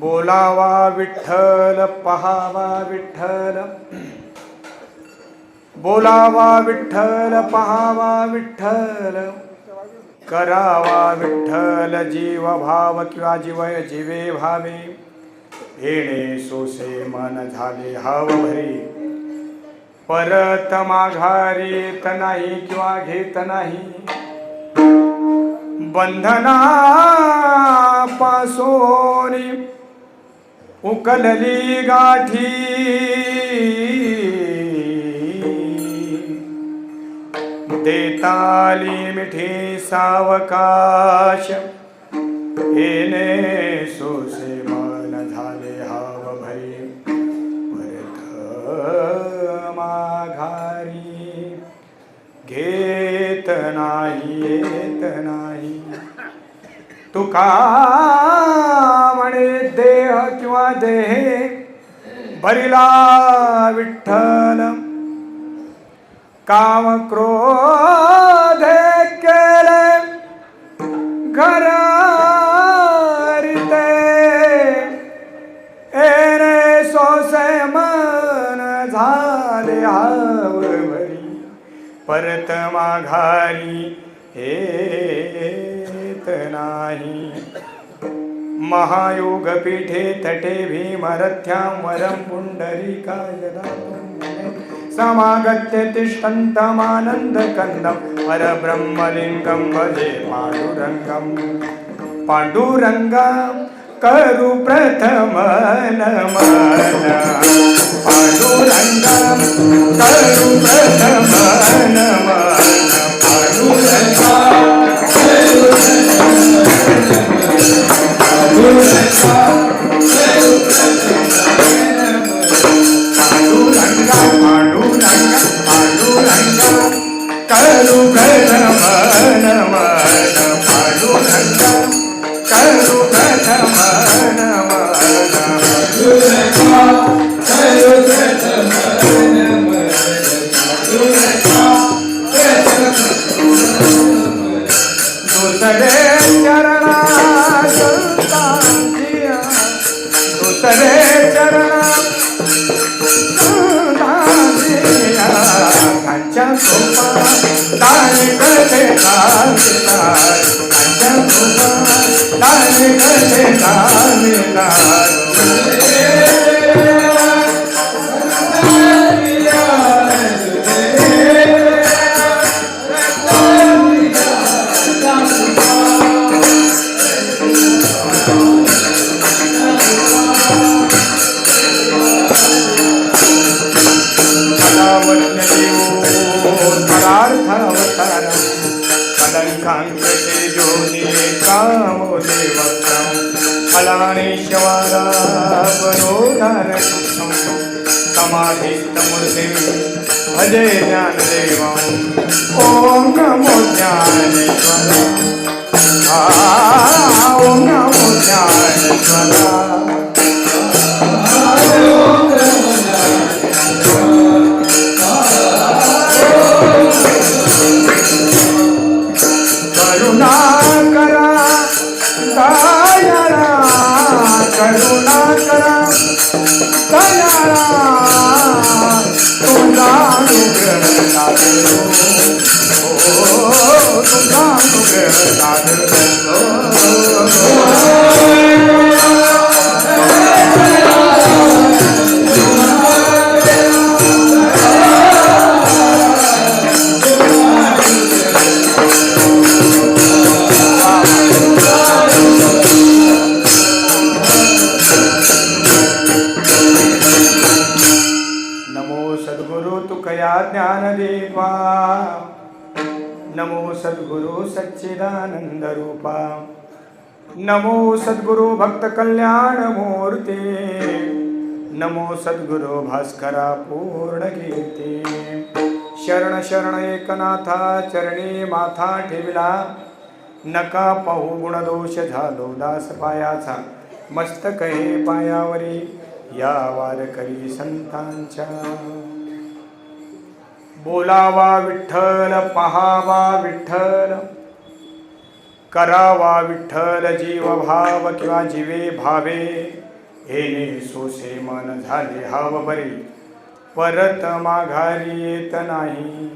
बोलावा विठ्ठल पहावा विठ्ठल, बोलावा विठ्ठल पहावा विठ्ठल, करावा विठ्ठल जीव भाव किंवा जीवय जीवे भावे, येणे सोसे मन झाले हाव भरी, परत माघारी येत नाही किंवा घेत नाही, बंधना पासून उकलली गाठी, देताली मिठी सावकाश, येणे सोसे मन झाले हाव भरी, परत माघारी घेत नाही येत नाही. तुका म्हणे देह किंवा देहे भरिला विठ्ठल, काम क्रोध केले घर रिते, एने सोसे मन झाले हाव भरी, परत माघारी येत नाही. महायोग पीठे तटे भीमरथ्यां वरं पुंडरीकाय दातुं, समागत्य तिष्ठन्तमानन्दकन्दं परब्रह्मलिङ्गं भजे पाण्डुरङ्गं. पाण्डुरङ्गं करु प्रथम नमन, पाण्डुरङ्गं करु प्रथम नमन, पाण्डुरङ्गं करु भजे ज्ञानदेवं. ओम नमो ज्ञानेश्वरा, ओम नमो ज्ञानेश्वरा, करुणा करा दयाळा, करुणा करा दयाळा, तुझा अनुग्रह लादलो, तुझा अनुग्रह लादलो. ज्ञानदेवा, नमो सद्गुरु सच्चिदानंद रूपा, नमो सद्गुरु भक्त कल्याण मूर्ती, नमो सद्गुरु भास्करा पूर्ण कीर्ती. शरण शरण एकनाथा चरणी माथा ठेविला, नका पाहू गुणदोष झालो दास पायाचा, मस्तक हे पायावरी या वारकरी संतांच्या. बोलावा विठ्ठल पहावा विठ्ठल, करावा विठ्ठल जीव भाव किंवा जीवे भावे, येणे सोसे मन झाले हाव बरी, परत माघारी येत नाही.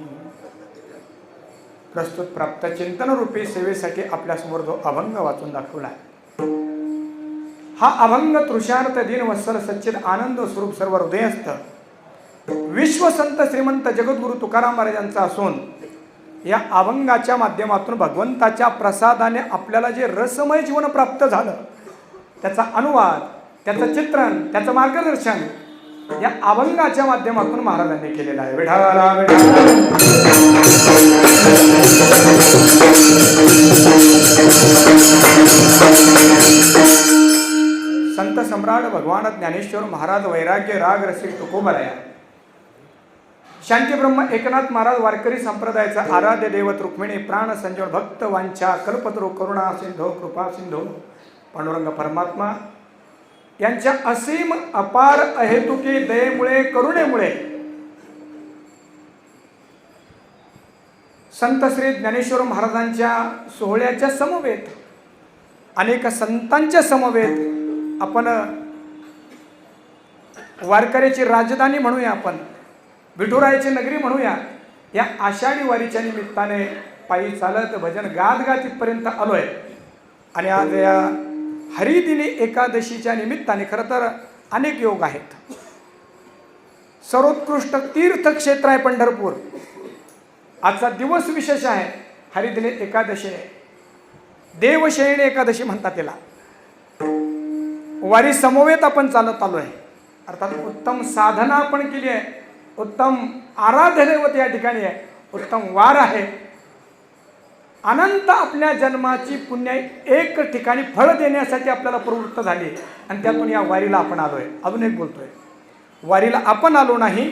प्रस्तुत प्राप्त चिंतन रूपी सेवेसाठी आपल्यासमोर जो अभंग वाचून दाखवला हा अभंग तृषार्थ दिन वत्सल सच्चिद आनंद स्वरूप सर्व हृदयस्थ विश्वसंत श्रीमंत जगद्गुरु तुकाराम महाराजांचा असून या अभंगाच्या माध्यमातून भगवंताच्या प्रसादाने आपल्याला जे रसमय जीवन प्राप्त झालं त्याचा अनुवाद, त्याचं चित्रण, त्याचं मार्गदर्शन या अभंगाच्या माध्यमातून महाराजांनी केलेलं आहे. विठाला संत सम्राट भगवान ज्ञानेश्वर महाराज वैराग्य राग रसिक तुकोबराया शांती ब्रह्म एकनाथ महाराज वारकरी संप्रदायाचा आराध्य दैवत रुक्मिणी प्राण संजीवन भक्त वांछा कल्पतरू करुणा सिंधो कृपा सिंधो पांडुरंग परमात्मा यांच्या असीम अपार अहेतुकी दयेमुळे करुणेमुळे संत श्री ज्ञानेश्वर महाराजांच्या सोहळ्याच्या समवेत अनेक संतांच्या समवेत आपण वारकऱ्याची राजधानी म्हणूया, आपण विठुरायाची नगरी म्हणूया. या आषाढी वारीच्या निमित्ताने पायी चालत भजन गात गात इथपर्यंत आलोय. आणि आज या हरिदिनी एकादशीच्या निमित्ताने खरं तर अनेक योग आहेत. सर्वोत्कृष्ट तीर्थक्षेत्र आहे पंढरपूर. आजचा दिवस विशेष आहे. हरिदिनी एकादशी आहे, देवशयनी एकादशी म्हणतात त्याला. वारी समवेत आपण चालत आलो आहे. अर्थात उत्तम साधना आपण केली आहे, उत्तम आराध्य दैवत या ठिकाणी आहे, उत्तम वार आहे. अनंत आपल्या जन्माची पुण्य एक ठिकाणी फळ देण्यासाठी आपल्याला प्रवृत्त झाली आणि त्यातून या वारीला आपण आलोय. अजून एक बोलतोय, वारीला आपण आलो नाही,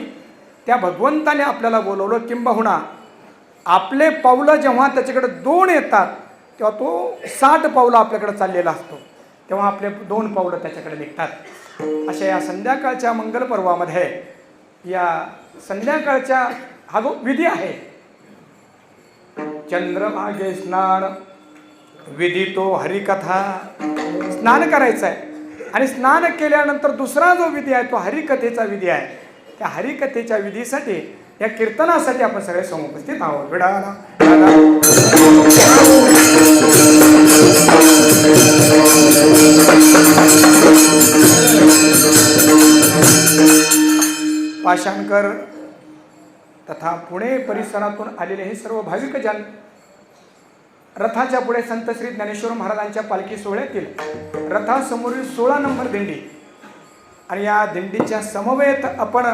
त्या भगवंताने आपल्याला बोलवलं. किंबहुना आपले पावलं जेव्हा त्याच्याकडे 2 येतात तेव्हा तो 60 पावलं आपल्याकडे चाललेला असतो, तेव्हा आपले 2 पावलं त्याच्याकडे निघतात. अशा या संध्याकाळच्या मंगल पर्वामध्ये या संध्याकाळच्या हा जो विधी आहे, चंद्रभागे स्नान विधी, तो हरिकथा स्नान करायचं आहे. आणि स्नान केल्यानंतर दुसरा जो विधी आहे तो हरिकथेचा विधी आहे. त्या हरिकथेच्या विधीसाठी या कीर्तनासाठी आपण सगळे समुपस्थित आहोत. विडाला पाषाणकर तथा पुणे परिसरातून आलेले हे सर्व भाविक जन रथाच्या पुढे संत श्री ज्ञानेश्वर महाराजांच्या पालखी सोहळ्यातील रथासमोरील 16 नंबर दिंडी आणि या दिंडीच्या समवेत आपण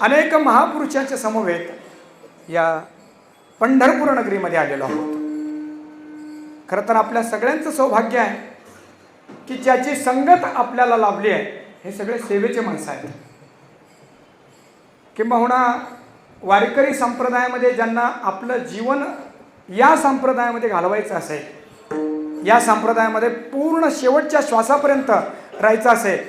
अनेक महापुरुषांच्या समवेत या पंढरपूर नगरीमध्ये आलेलो आहोत. खरं तर आपल्या सगळ्यांचं सौभाग्य आहे की ज्याची संगत आपल्याला लाभली आहे हे सगळे सेवेचे माणसं आहेत. किंबहुना वारकरी संप्रदायामध्ये ज्यांना आपलं जीवन या संप्रदायामध्ये घालवायचं असेल, या संप्रदायामध्ये पूर्ण शेवटच्या श्वासापर्यंत राहायचं असेल,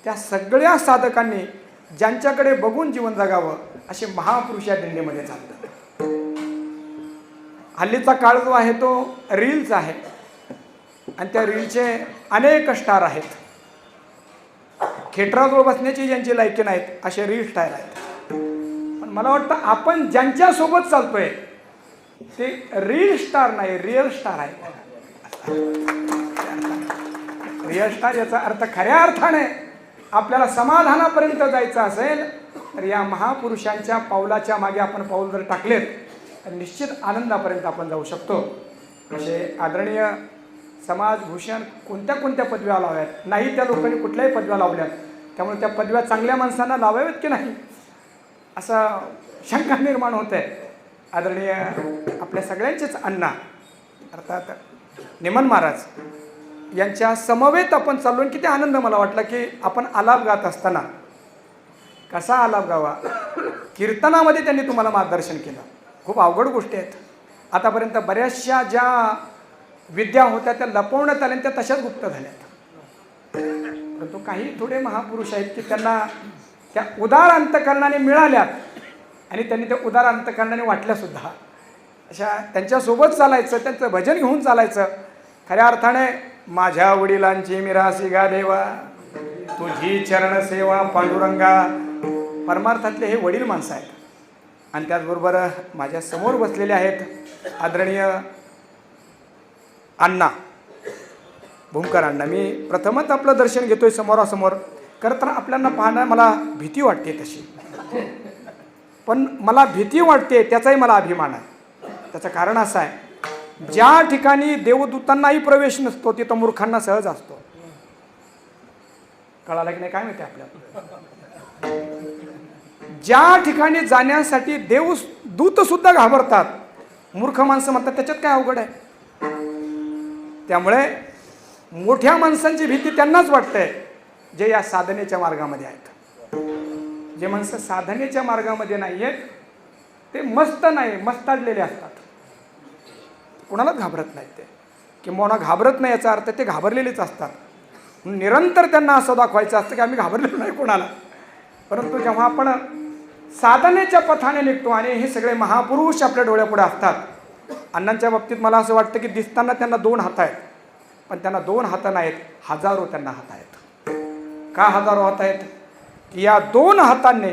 त्या सगळ्या साधकांनी ज्यांच्याकडे बघून जीवन जगावं असे महापुरुष या दिंडीमध्ये चालतात. हल्लीचा काळ जो आहे तो रील्स आहे आणि त्या रीलचे अनेक स्टार आहेत. थिएटरजवळ बसण्याची ज्यांची लायकी नाहीत असे रील स्टार आहेत. पण मला वाटतं आपण ज्यांच्यासोबत चालतोय ते रील स्टार नाही, रिअल स्टार आहे. रिअल स्टार याचा अर्थ खऱ्या अर्थाने आपल्याला समाधानापर्यंत जायचं असेल तर या महापुरुषांच्या पावलाच्या मागे आपण पाऊल जर टाकलेत तर निश्चित आनंदापर्यंत आपण जाऊ शकतो. असे आदरणीय समाजभूषण कोणत्या कोणत्या पदव्या लावाव्यात, नाही त्या लोकांनी कुठल्याही पदव्या लावल्यात, त्यामुळे त्या पदव्या चांगल्या माणसांना लावाव्यात की नाही असा शंका निर्माण होत आहे. आदरणीय आपल्या सगळ्यांचेच अण्णा अर्थात निमन महाराज यांच्या समवेत आपण चाललो. किती आनंद मला वाटला की आपण आलाप गात असताना कसा आलाप गावा, कीर्तनामध्ये त्यांनी तुम्हाला मार्गदर्शन केलं. खूप अवघड गोष्टी आहेत. आतापर्यंत बऱ्याचशा ज्या विद्या होत्या त्या लपवण्यात आल्या त्या तशाच गुप्त झाल्यात. परंतु काही थोडे महापुरुष आहेत की त्यांना त्या उदार अंतकरणाने मिळाल्यात आणि त्यांनी त्या उदार अंतकरणाने वाटल्यासुद्धा. अशा त्यांच्यासोबत चालायचं, त्यांचं भजन घेऊन चालायचं. खऱ्या अर्थाने माझ्या वडिलांची मिरासी गा देवा तुझी चरण सेवा पांडुरंगा. परमार्थातले हे वडील माणसं आहेत. आणि त्याचबरोबर माझ्या समोर बसलेले आहेत आदरणीय अण्णा भूमकर अण्णा. मी प्रथमच आपलं दर्शन घेतोय समोरासमोर. खरं तर आपल्याला पाहणं मला भीती वाटते तशी, पण मला भीती वाटते त्याचाही मला अभिमान आहे. त्याचं कारण असं आहे, ज्या ठिकाणी देवदूतांनाही प्रवेश नसतो तिथं मूर्खांना सहज असतो. कळालं की नाही काय माहिती आपल्याला. ज्या ठिकाणी जाण्यासाठी दूत सुद्धा घाबरतात, मूर्ख माणसं म्हणतात त्याच्यात काय अवघड आहे. त्यामुळे मोठ्या माणसांची भीती त्यांनाच वाटते जे या साधनेच्या मार्गामध्ये आहेत. जे माणसं साधनेच्या मार्गामध्ये नाही आहेत ते मस्ताडलेले असतात. कोणालाच घाबरत नाहीत ते, किंवा घाबरत नाही याचा अर्थ ते घाबरलेलेच असतात. निरंतर त्यांना असं दाखवायचं असतं की आम्ही घाबरलेलो नाही कोणाला. परंतु जेव्हा आपण साधनेच्या पथाने निघतो आणि हे सगळे महापुरुष आपल्या डोळ्यापुढे असतात. अण्णांच्या बाबतीत मला असं वाटतं की दिसताना त्यांना 2 हात आहेत, पण त्यांना 2 हात नाहीत, हजारो त्यांना हात आहेत. का हजारो हात आहेत? की या 2 हातांनी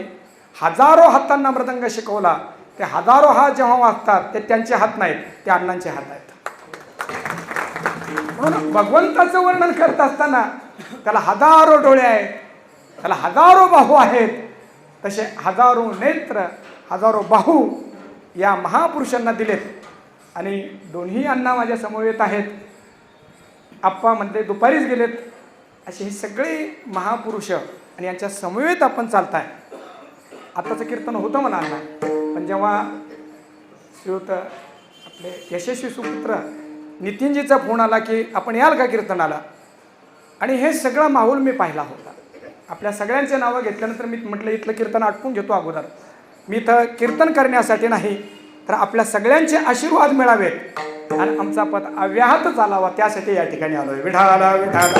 हजारो हातांना मृदंग शिकवला. ते हजारो हात जेव्हा वाजतात ते त्यांचे हात नाहीत, ते अण्णांचे हात आहेत. म्हणून भगवंताचं वर्णन करत असताना त्याला हजारो डोळे आहेत, त्याला हजारो बाहू आहेत. तसे हजारो नेत्र, हजारो बाहू या महापुरुषांना दिलेत. आणि दोन्ही अण्णा माझ्या समवेत आहेत. आप्पा म्हणते दुपारीच गेलेत. असे हे सगळे महापुरुष आणि यांच्या समवेत आपण चालताय. आताचं कीर्तन होतं म्हणा अण्णा, पण जेव्हा श्रीयुत आपले यशस्वी सुपुत्र नितीनजीचा फोन आला की आपण याल का कीर्तनाला, आणि हे सगळं माहोल मी पाहिला होता. आपल्या सगळ्यांचे नावं घेतल्यानंतर मी म्हटलं इथलं कीर्तन आटपून घेतो अगोदर. मी इथं कीर्तन करण्यासाठी नाही तर आपल्या सगळ्यांचे आशीर्वाद मिळावेत आणि आमचा पद अव्याहत चालावा त्यासाठी या ठिकाणी आलोय. विठाला विठाला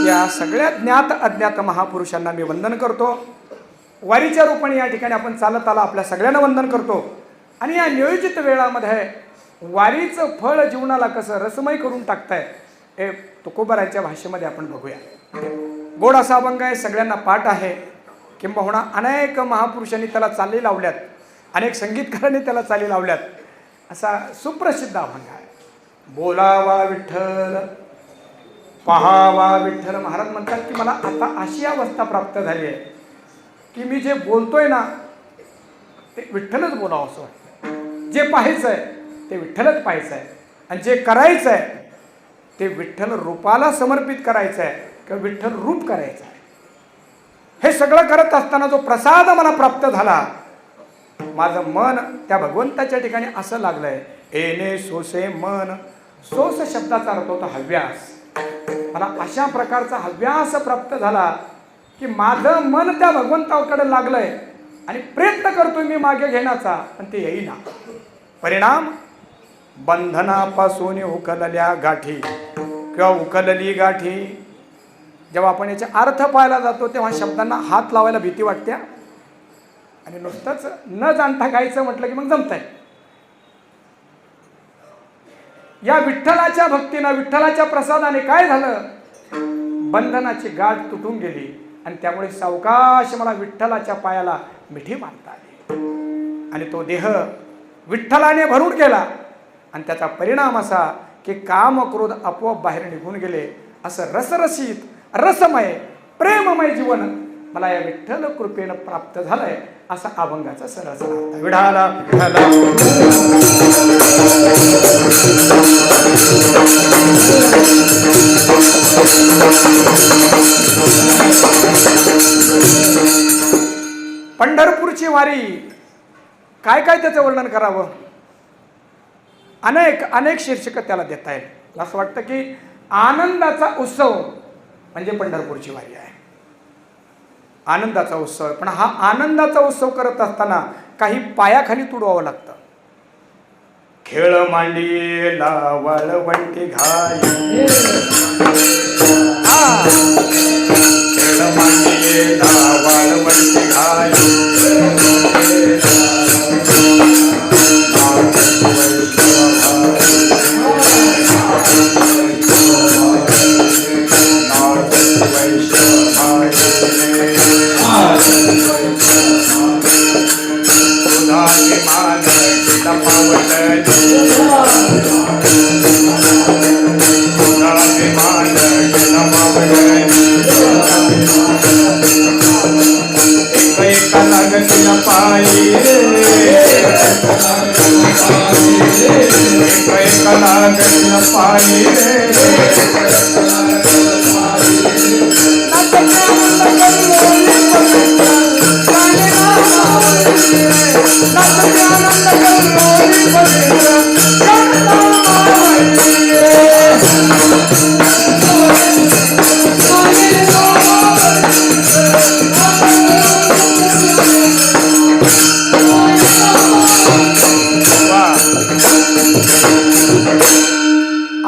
या सगळ्या ज्ञात अज्ञात महापुरुषांना मी वंदन करतो. वारीच्या रूपाने या ठिकाणी आपण चालत आला आपल्या सगळ्यांना वंदन करतो. आणि या नियोजित वेळामध्ये वारीचं फळ जीवनाला कसं रसमय करून टाकताय हे तुकोबाराच्या भाषेमध्ये आपण बघूया. गोड असा अभंग आहे, सगळ्यांना पाठ आहे. किंबहुना अनेक महापुरुषांनी त्याला चाली लावल्यात, अनेक संगीतकारांनी त्याला चाली लावल्यात. असा सुप्रसिद्ध अभंग आहे. बोलावा विठ्ठल पहावा विठ्ठल. महाराज म्हणतात की मला आता अशी अवस्था प्राप्त झाली आहे की मी जे बोलतोय ना ते विठ्ठलच बोलावं असं वाटतं. जे पाहायचं आहे ते विठ्ठलच पाहायचं आहे, आणि जे करायचं आहे ते विठ्ठल रूपाला समर्पित करायचं आहे किंवा विठ्ठल रूप करायचं आहे. हे सगळं करत असताना जो प्रसाद मला प्राप्त झाला, माझं मन त्या भगवंताच्या ठिकाणी असं लागलंय. एने सोसे मन. सोस शब्दाचा अर्थ होता हव्यास. मला अशा प्रकारचा हव्यास प्राप्त झाला की माझं मन त्या भगवंताकडे लागलंय आणि प्रयत्न करतोय मी मागे घेण्याचा, पण ते येईना. परिणाम बंधनापासून उकलल्या गाठी किंवा उकलली गाठी. जेव्हा आपण याचे अर्थ पाहायला जातो तेव्हा शब्दांना हात लावायला भीती वाटते, आणि नुसतंच न जाणता गायचं म्हटलं की मग जमतंय. या विठ्ठलाच्या भक्तीनं विठ्ठलाच्या प्रसादाने काय झालं, बंधनाची गाठ तुटून गेली आणि त्यामुळे सावकाश मला विठ्ठलाच्या पायाला मिठी मारता आली आणि तो देह विठ्ठलाने भरून गेला. आणि त्याचा परिणाम असा की काम क्रोध आपोआप बाहेर निघून गेले. असं रसरसित रसमय प्रेममय जीवन मला या विठ्ठल कृपेनं प्राप्त झालंय, असा अभंगाचा सरळ अर्थ. विठाला विठाला पंढरपूरची वारी काय काय त्याचं वर्णन करावं. अनेक अनेक शीर्षक त्याला देता येईल. असं वाटतं की आनंदाचा उत्सव म्हणजे पंढरपूरची वारी आहे. आनंदाचा उत्सव. पण हा आनंदाचा उत्सव करत असताना काही पायाखाली तुडवावं लागतं. खेळ मांडीला वाळवंटी घाई, खेळ मांडीला वाळवंटी घाई, पायी कला गण पायी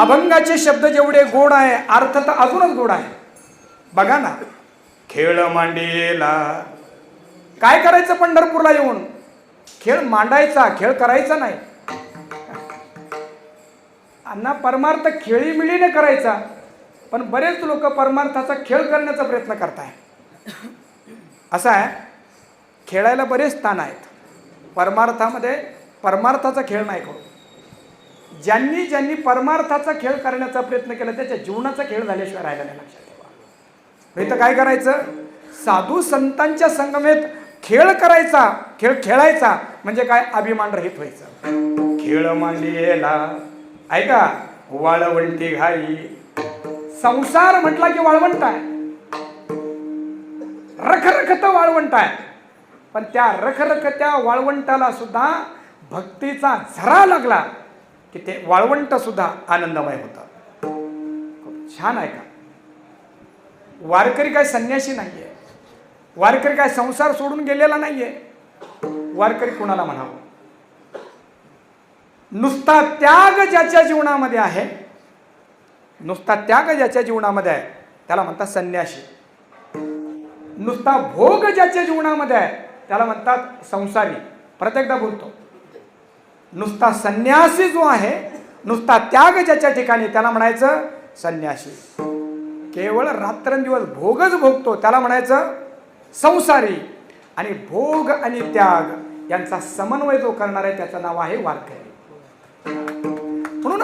अभंगाचे शब्द जेवढे गोड आहे अर्थ तर अजूनच गोड आहे. बघा ना, खेळ मांडीला काय करायचं पंढरपूरला येऊन? खेळ मांडायचा, खेळ करायचा नाही. अण्णा परमार्थ खेळीमिळीने करायचा, पण बरेच लोक परमार्थाचा खेळ करण्याचा प्रयत्न करताय. असं आहे, खेळायला बरेच स्थान आहेत, परमार्थामध्ये परमार्थाचा खेळ नाही करू. ज्यांनी ज्यांनी परमार्थाचा खेळ करण्याचा प्रयत्न केला त्याच्या जीवनाचा खेळ झाल्याशिवाय राहिला नाही. लक्षात ठेवा. इथं काय करायचं? साधू संतांच्या संगमेत खेळ करायचा, खेळ खेळायचा म्हणजे काय? अभिमान रहित व्हायचं. खेळ मांडीला ऐका, वाळवंटी घाई. संसार म्हटला की वाळवंट आहे, रखरखत वाळवंट आहे. पण त्या रखरखत्या वाळवंटाला सुद्धा भक्तीचा झरा लागला की ते वाळवंट सुद्धा आनंदमय होतं. खूप छान आहे का? वारकरी काय संन्यासी नाहीये, वारकरी काय संसार सोडून गेलेला नाहीये. वारकरी कोणाला म्हणावं? नुसता त्याग ज्याच्या जीवनामध्ये आहे, नुसता त्याग ज्याच्या जीवनामध्ये आहे त्याला म्हणतात संन्यासी. नुसता भोग ज्याच्या जीवनामध्ये आहे त्याला म्हणतात संसारी. प्रत्येकदा बोलतो, नुसता संन्यासी जो आहे, नुसता त्याग ज्याच्या ठिकाणी त्याला म्हणायचं संन्यासी. केवळ रात्रंदिवस भोगच भोगतो त्याला म्हणायचं संसारी. आणि भोग आणि त्याग यांचा समन्वय जो करणार आहे त्याचं नाव आहे वारकरी. म्हणून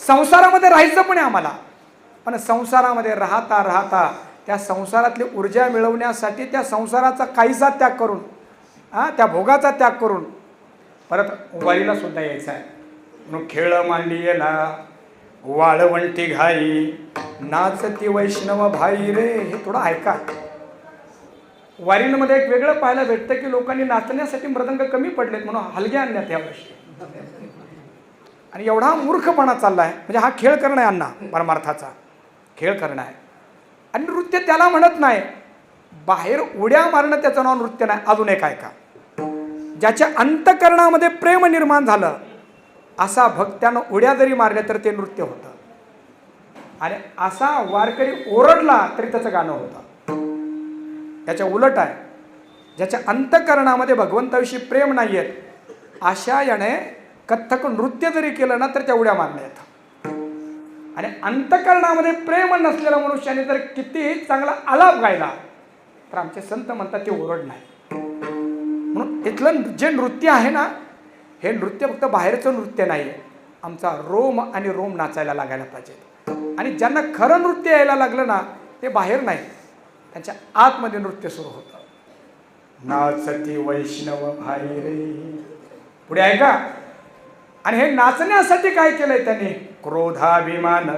संसारामध्ये राहायचं पण आहे आम्हाला, पण संसारामध्ये राहता राहता त्या संसारातली ऊर्जा मिळवण्यासाठी त्या संसाराचा काहीसा त्याग करून, त्या भोगाचा त्याग करून परत वारीला सुद्धा यायचं आहे. म्हणून खेळ मांडीला वाळवंटी घाई, नाचती वैष्णव भाई रे. हे थोडं ऐका. वारीमध्ये एक वेगळं पाहायला भेटतं की लोकांनी नाचण्यासाठी मृदंग कमी पडलेत म्हणून हलगे आणण्यात यावर्षी. आणि एवढा मूर्खपणा चाललाय. म्हणजे हा खेळ करणं आहे अण्णा, परमार्थाचा खेळ करणं आहे. आणि नृत्य त्याला म्हणत नाही, बाहेर उड्या मारणं त्याचं नाव नृत्य नाही. अजून एक ऐका, ज्याच्या अंतकरणामध्ये प्रेम निर्माण झालं असा भक्त्यानं उड्या जरी मारल्या तर ते नृत्य होतं. आणि असा वारकरी ओरडला तरी त्याचं गाणं होतं. त्याच्या उलट आहे, ज्याच्या अंतकरणामध्ये भगवंताविषयी प्रेम नाही आहे अशा याने कथ्थक नृत्य जरी केलं ना तर त्या उड्या मारल्या येतात. आणि अंतकरणामध्ये प्रेम नसलेल्या मनुष्याने जर कितीही चांगला आलाप गायला तर आमचे संत म्हणतात ते ओरड नाही. म्हणून इथलं जे नृत्य आहे ना, हे नृत्य फक्त बाहेरचं नृत्य नाही, आमचा रोम आणि रोम नाचायला लागायला पाहिजे. आणि ज्यांना खरं नृत्य यायला लागलं ना ते बाहेर नाही, त्यांच्या आतमध्ये नृत्य सुरू होतं. नाचती वैष्णव भाई रे. पुढे ऐका. आणि हे नाचण्यासाठी काय केलंय त्यांनी? क्रोधाभिमान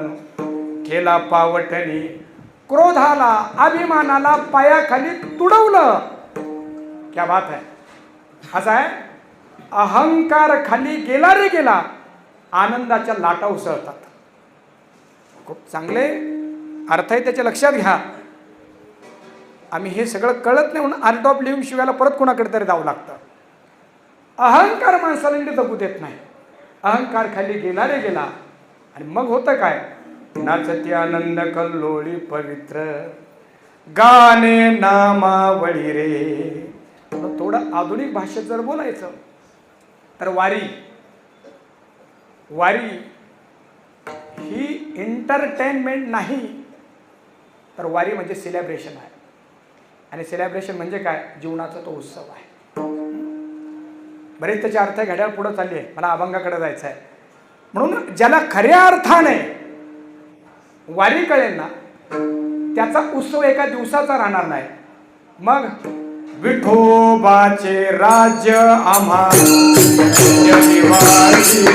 केला पावटणी. क्रोधाला, अभिमानाला पायाखाली तुडवलं. क्या बात आहे. असं आहे, अहंकार खाली गेला रे गेला, आनंदाच्या लाटा उसळतात. खूप चांगले अर्थ आहे, त्याचे लक्षात घ्या. आम्ही हे सगळं कळत नाही म्हणून आर्ट ऑफ लिव्हिंग शिवायला परत कोणाकडे तरी जावं लागतं. अहंकार माणसाला नीट जगू देत नाही. अहंकार खाली गेला रे गेला आणि मग होतं काय? नाचती आनंद कल्लोळी पवित्र, गाणे नामावळी रे. थोडं आधुनिक भाषेत जर बोलायचं तर वारी ही एंटरटेनमेंट नाही, तर वारी म्हणजे सेलिब्रेशन आहे. आणि सेलिब्रेशन म्हणजे काय? जीवनाचा तो उत्सव आहे. बरेच त्याचे अर्थ घड्याळ पुढे चालली आहे, मला अभंगाकडे जायचं आहे. म्हणून ज्याला खऱ्या अर्थाने वारी कळेल ना त्याचा उत्सव एका दिवसाचा राहणार नाही. मग विठोबाचे राज्य आम्हा दिवाळी.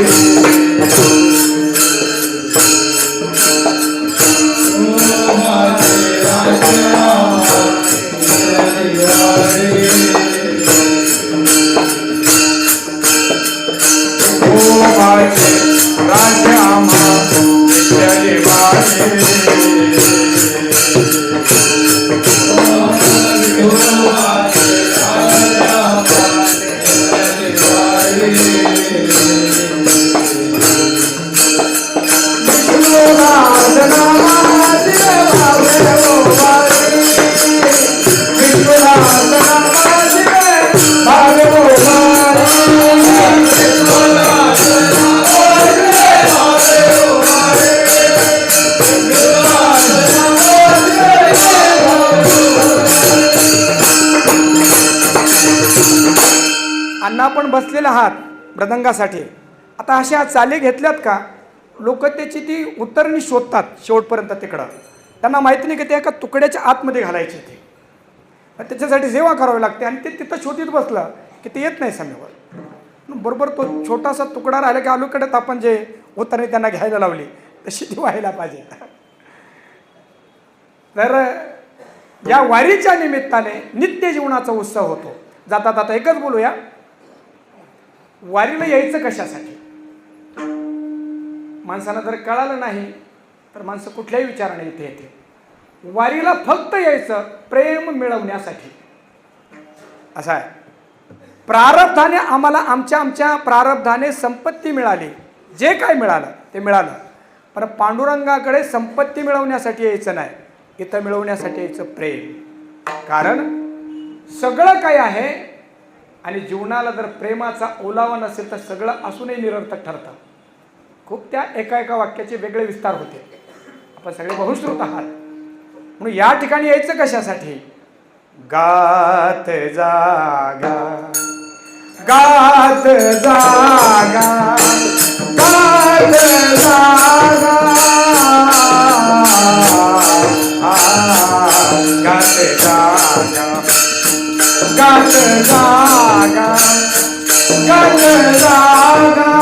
राज्य आम्हा अण्णा पण बसलेले आहात मृदंगासाठी. आता अशा चाली घेतल्यात का लोक त्याची ती उतरणी शोधतात शेवटपर्यंत तिकडं. त्यांना माहिती नाही की ते एका तुकड्याच्या आतमध्ये घालायचे ते. त्याच्यासाठी सेवा करावी लागते आणि ते तिथं शोधित बसलं की ते येत नाही समोर. बरोबर तो छोटासा तुकडा राहिला की अलीकडेच आपण जे उतरणी त्यांना घ्यायला लावली तशी ती व्हायला पाहिजे. तर या वारीच्या निमित्ताने नित्य जीवनाचा उत्सव होतो. जाता जाता एकच बोलूया, वारीला यायचं कशासाठी? माणसाला जर कळालं नाही तर माणसं कुठल्याही विचाराने इथे येते. वारीला फक्त यायचं प्रेम मिळवण्यासाठी. असं आहे. प्रारब्धाने आम्हाला आमच्या प्रारब्धाने संपत्ती मिळाली, जे काय मिळालं ते मिळालं. पण पांडुरंगाकडे संपत्ती मिळवण्यासाठी यायचं नाही, इथं मिळवण्यासाठी यायचं प्रेम. कारण सगळं काय आहे आणि जीवनाला जर प्रेमाचा ओलावा नसेल तर सगळं असूनही निरर्थक ठरतं. खूप त्या एका वाक्याचे वेगळे विस्तार होते. आपण सगळे बहुश्रुत आहात म्हणून या ठिकाणी यायचं कशासाठी? गात जागा गात जागा गात जागा गात जागा गात जागा गात जागा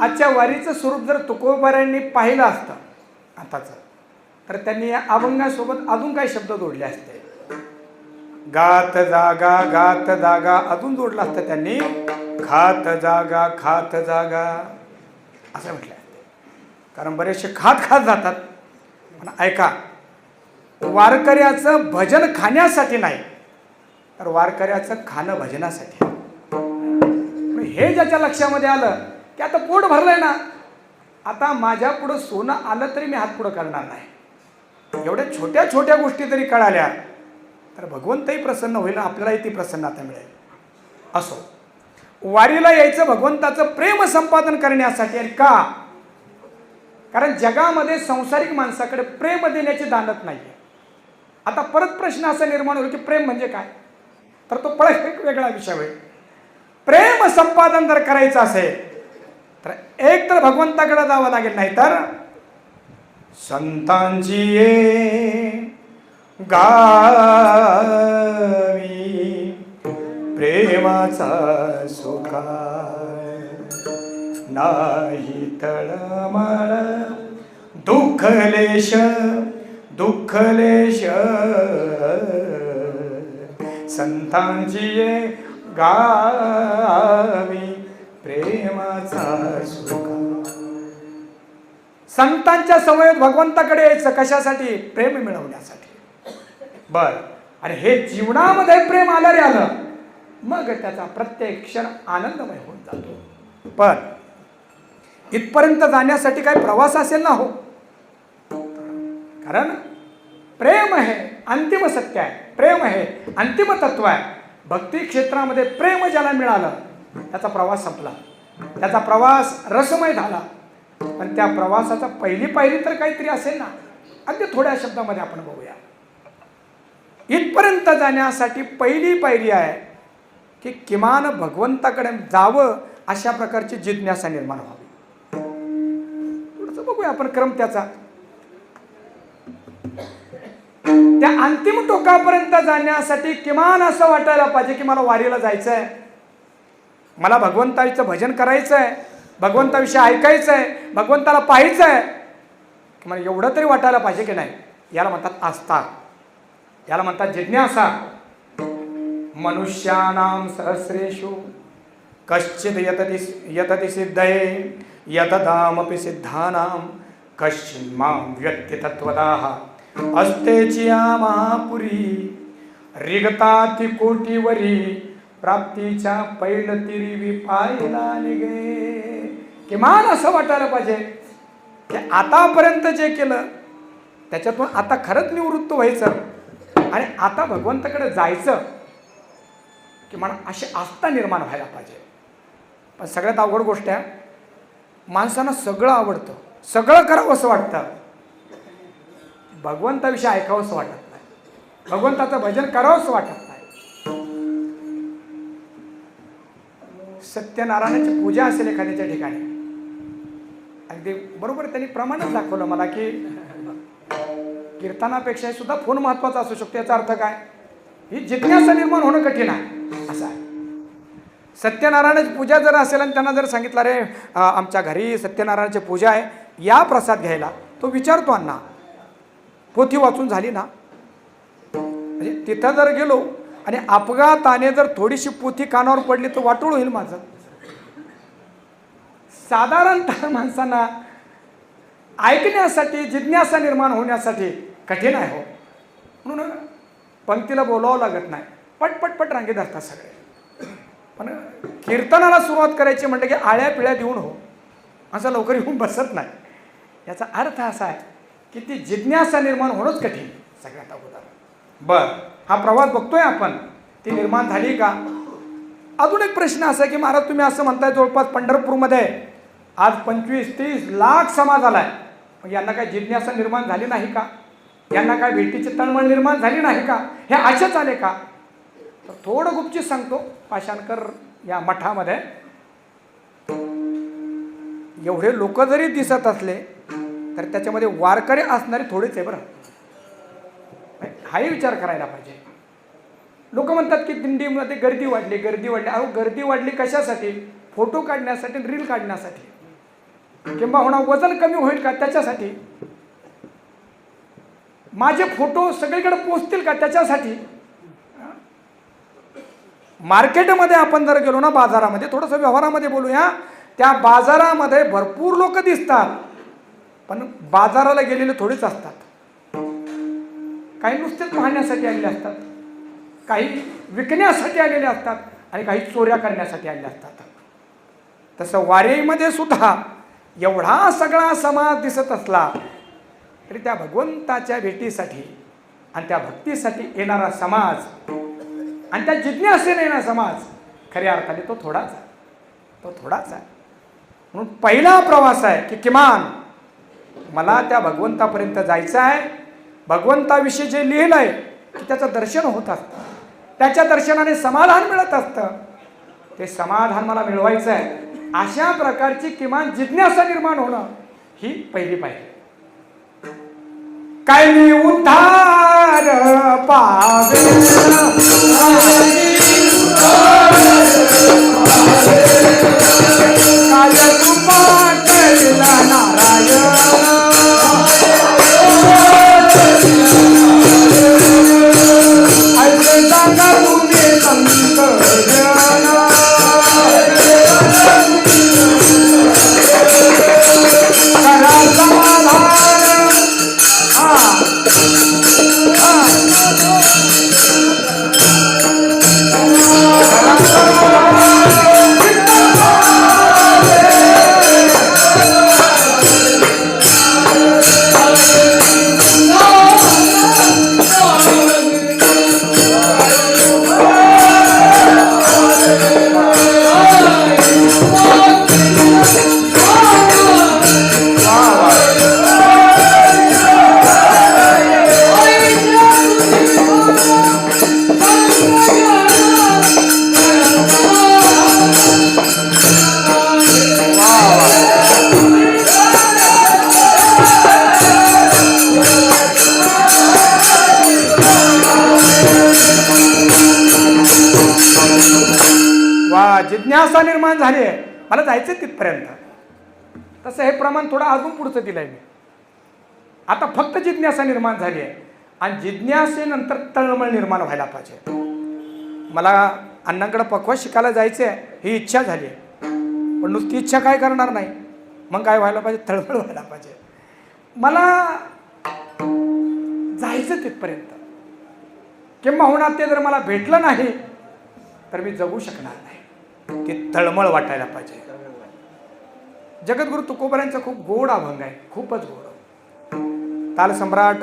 आजच्या वारीचं स्वरूप जर तुकोबारायांनी पाहिलं असतं आताचं तर त्यांनी या अभंगासोबत अजून काही शब्द जोडले असते. गात जागा अजून जोडला असतं त्यांनी, खात जागा असं म्हटलं. कारण बरेचसे खात जातात. पण ऐका, वारकऱ्याचं भजन खाण्यासाठी नाही, तर वारकऱ्याचं खाणं भजनासाठी. हे ज्याच्या लक्षामध्ये आलं की आता पोट भरलंय ना, आता माझ्या पुढं सोनं आलं तरी मी हात पुढं करणार नाही. एवढ्या छोट्या छोट्या गोष्टी तरी कळाल्या तर भगवंतही प्रसन्न होईल, आपल्यालाही ती प्रसन्नता मिळेल. असो, वारीला यायचं भगवंताचं प्रेम संपादन करण्यासाठी. आणि का? कारण जगामध्ये संसारिक माणसाकडे प्रेम देण्याची दानत नाही. आता परत प्रश्न असा निर्माण होईल की प्रेम म्हणजे काय, तर तो परत एक वेगळा विषय होईल. प्रेम संपादन जर करायचं असेल तर एक तर भगवंताकडे जावं लागेल, नाही तर संतांची ये गावी प्रेमाचा सुखार, नाही तळमळ दुःखलेश संतांची ये गावी प्रेमाचा सुखार. संतांच्या समवेत भगवंताकडे यायचं कशासाठी? प्रेम मिळवण्यासाठी. बर, आणि हे जीवनामध्ये प्रेम आलं रे आलं, मग त्याचा प्रत्येक क्षण आनंदमय होऊन जातो. पण इथपर्यंत जाण्यासाठी काही प्रवास असेल ना हो, कारण प्रेम हे अंतिम सत्य आहे, प्रेम हे अंतिम तत्व आहे. भक्ती क्षेत्रामध्ये प्रेम ज्याला मिळालं त्याचा प्रवास संपला, त्याचा प्रवास रसमय झाला. पण त्या प्रवासाचा पहिली पायरी तर काहीतरी असेल ना. अगदी थोड्या शब्दामध्ये आपण बघूया. इथपर्यंत जाण्यासाठी पहिली पायरी आहे की किमान भगवंताकडे जावं अशा प्रकारची जिज्ञासा निर्माण व्हावी. थोडंसं बघूया आपण क्रम त्याचा. त्या अंतिम टोकापर्यंत जाण्यासाठी किमान असं वाटायला पाहिजे की मला वारीला जायचं आहे, मला भगवंताचं भजन करायचं आहे, भगवंताविषयी ऐकायचं आहे, भगवंताला पाहायचं आहे. मला एवढं तरी वाटायला पाहिजे की नाही. याला म्हणतात आस्था, याला म्हणतात जिज्ञासा. मनुष्यानां सहस्रेषु कश्चिद यतति सिद्धये यतदामपि सिद्धानां कश्चिन् मां व्यक्ति तत्वदाः अस्तेचिया महापुरी रिगताति कोटीवरी प्राप्तीच्या पैलतिरी पायला निघे. किमान असं वाटायला पाहिजे की आतापर्यंत जे केलं त्याच्यातून आता खरंच निवृत्त व्हायचं आणि आता भगवंताकडे जायचं, किमान अशी आस्था निर्माण व्हायला पाहिजे. पण सगळ्यात अवघड गोष्ट आहे, माणसांना सगळं आवडतं, सगळं करावं असं वाटतं, भगवंताविषयी ऐकावं असं वाटत नाही, भगवंताचं भजन करावं असं वाटत नाही. सत्यनारायणाची पूजा असेल एखाद्याच्या ठिकाणी, अगदी बरोबर त्यांनी प्रमाणच दाखवलं मला की कीर्तनापेक्षा सुद्धा फोन महत्वाचा असू शकतो. याचा अर्थ काय? ही जिज्ञासा निर्माण होणं कठीण आहे असं आहे. सत्यनारायणाची पूजा जर असेल आणि त्यांना जर सांगितलं रे आमच्या घरी सत्यनारायणाची पूजा आहे, या प्रसाद घ्यायला, तो विचारतो अण्णा पोथी वाचून झाली ना. म्हणजे तिथं जर गेलो आणि अपघाताने जर थोडीशी पोथी कानावर पडली तर वाटोळ होईल माझं. साधारणतः माणसांना ऐकण्यासाठी जिज्ञासा निर्माण होण्यासाठी कठीण आहे हो. म्हणून पंक्तीला बोलावं लागत नाही, पटपट रांगे धरतात सगळे. पण कीर्तनाला सुरुवात करायची म्हटलं की आळ्या पिळ्या देऊन हो, असं लवकर येऊन बसत नाही. याचा अर्थ असा आहे की ती जिज्ञासा निर्माण होणंच कठीण सगळ्यात अगोदर. बर, हा प्रवास बघतोय आपण, ती निर्माण झाली का? अजून एक प्रश्न असा की महाराज तुम्ही असं म्हणताय जवळपास पंढरपूरमध्ये आज 25-30 लाख समाज आलाय, मग यांना काय जिज्ञासा निर्माण झाली नाही का? यांना काय भेटीची तळमळ निर्माण झाली नाही का? हे असेच आले का? तर थोडं गुपचीत सांगतो, पाषाणकर या मठामध्ये एवढे लोक जरी दिसत असले तर त्याच्यामध्ये वारकरी असणारे थोडेच आहे बरं. हाही विचार करायला पाहिजे. लोक म्हणतात की दिंडीमध्ये गर्दी वाढली. अहो गर्दी वाढली कशासाठी? फोटो काढण्यासाठी, रील काढण्यासाठी, किंवा वजन कमी होईल का त्याच्यासाठी, माझे फोटो सगळीकडे पोचतील का त्याच्यासाठी. मार्केटमध्ये आपण जर गेलो ना, बाजारामध्ये, थोडंसं व्यवहारामध्ये बोलूया, त्या बाजारामध्ये भरपूर लोक दिसतात, पण बाजाराला गेलेले थोडेच असतात. काही नुसतेच पाहण्यासाठी आलेले असतात, काही विकण्यासाठी आलेले असतात आणि काही चोऱ्या करण्यासाठी आलेले असतात. तसं वारीमध्ये सुद्धा एवढा सगळा समाज दिसत असला तरी त्या भगवंताच्या भेटीसाठी आणि त्या भक्तीसाठी येणारा समाज आणि त्या जिज्ञासेने येणारा समाज खऱ्या अर्थाने तो थोडाच आहे. म्हणून पहिला प्रवास आहे की किमान मला त्या भगवंतापर्यंत जायचं आहे. भगवंताविषयी जे लिहिलं आहे की त्याचं दर्शन होत असतं, त्याच्या दर्शनाने समाधान मिळत असतं, ते समाधान मला मिळवायचं आहे. अशा प्रकारची किमान जिज्ञासा निर्माण होणं ही पहिली पायरी. काही उद्धार पावे काल कृपा करिला नारायण ऐसे सांगा तुम्ही संत जन करा समाधान. जिज्ञासा निर्माण झाली आहे, मला जायचं तिथपर्यंत. तसं हे प्रमाण थोडं अजून पुढचं दिलंय मी. आता फक्त जिज्ञासा निर्माण झाली आहे आणि जिज्ञासेनंतर तळमळ निर्माण व्हायला पाहिजे. मला अण्णांकडे पक्व शिकायला जायचं आहे ही इच्छा झाली आहे, पण नुसती इच्छा काय करणार नाही, मग काय व्हायला पाहिजे, तळमळ व्हायला पाहिजे. मला जायचं तिथपर्यंत, किंबहुना ते जर मला भेटलं नाही तर मी जगू शकणार नाही. ती तळमळ वाटायला पाहिजे. जगद्गुरु तुकोबारायांचा खूप गोड अभंग आहे, खूपच गोड. तालसम्राट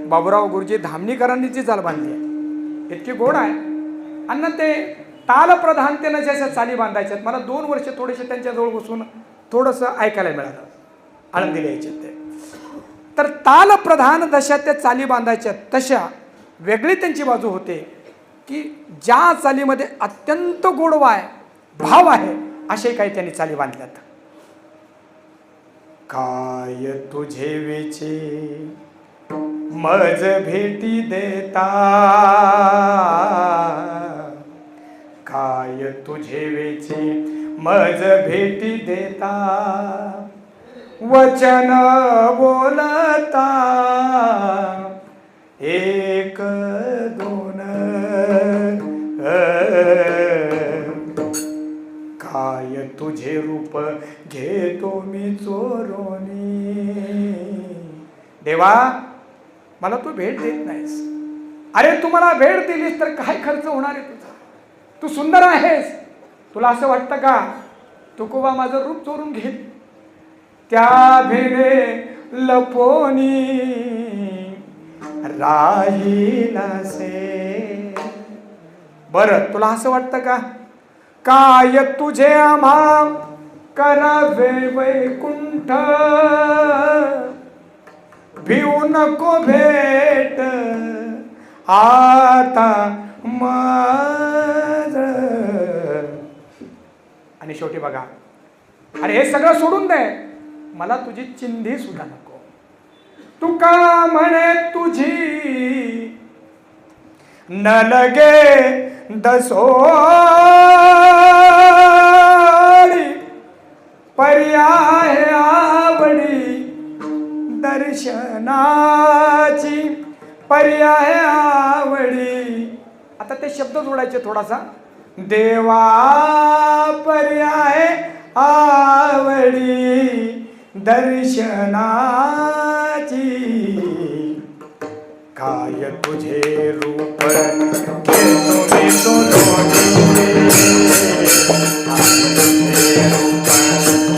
बाबूराव गुरुजी धामणीकरांनी जी चाल बांधली आहे इतकी गोड आहे. आणि ते तालप्रधानतेनं ज्याच्या चाली बांधायच्यात, मला 2 वर्ष थोडेसे त्यांच्याजवळ बसून थोडंसं ऐकायला मिळालं. आळंदीला यायचे ते तर तालप्रधान जशा त्या चाली बांधायच्या तशा वेगळी त्यांची बाजू होते की ज्या चालीमध्ये अत्यंत गोडवा आहे, भाव आहे, असे काही त्यांनी चाली बांधल्यात. काय तुझे वेचे मज भेटी देता, काय तुझे वेचे मज भेटी देता, वचन बोलता एक दोन, काय तुझे रूप घेतो मी चोरोनी. देवा मला तू भेट देत नाहीस. अरे तू मला भेट दिलीस तर काय खर्च होणार आहे तुझा? तू सुंदर आहेस, तुला असं वाटतं का तुकोबा माझं रूप चोरून घेईल? त्या भेने लपोनी राहिलासे. बरं तुला असं वाटतं का काय तुझे आम्हा करावे वैकुंठ, भिऊ नको भेट आता माझ. आणि शेवटी बघा, अरे हे सगळं सोडून दे, मला तुझी चिंधी सुद्धा नको. तुका म्हणे तुझी न लगे दसोडी, पर्याय आवडी दर्शनाची, पर्याय आवडी. आता आता ते शब्द जोडायचे थोडासा. देवा पर्याय आवडी दर्शनाची, काय तुझे रूप घेतो मी सोडोनी,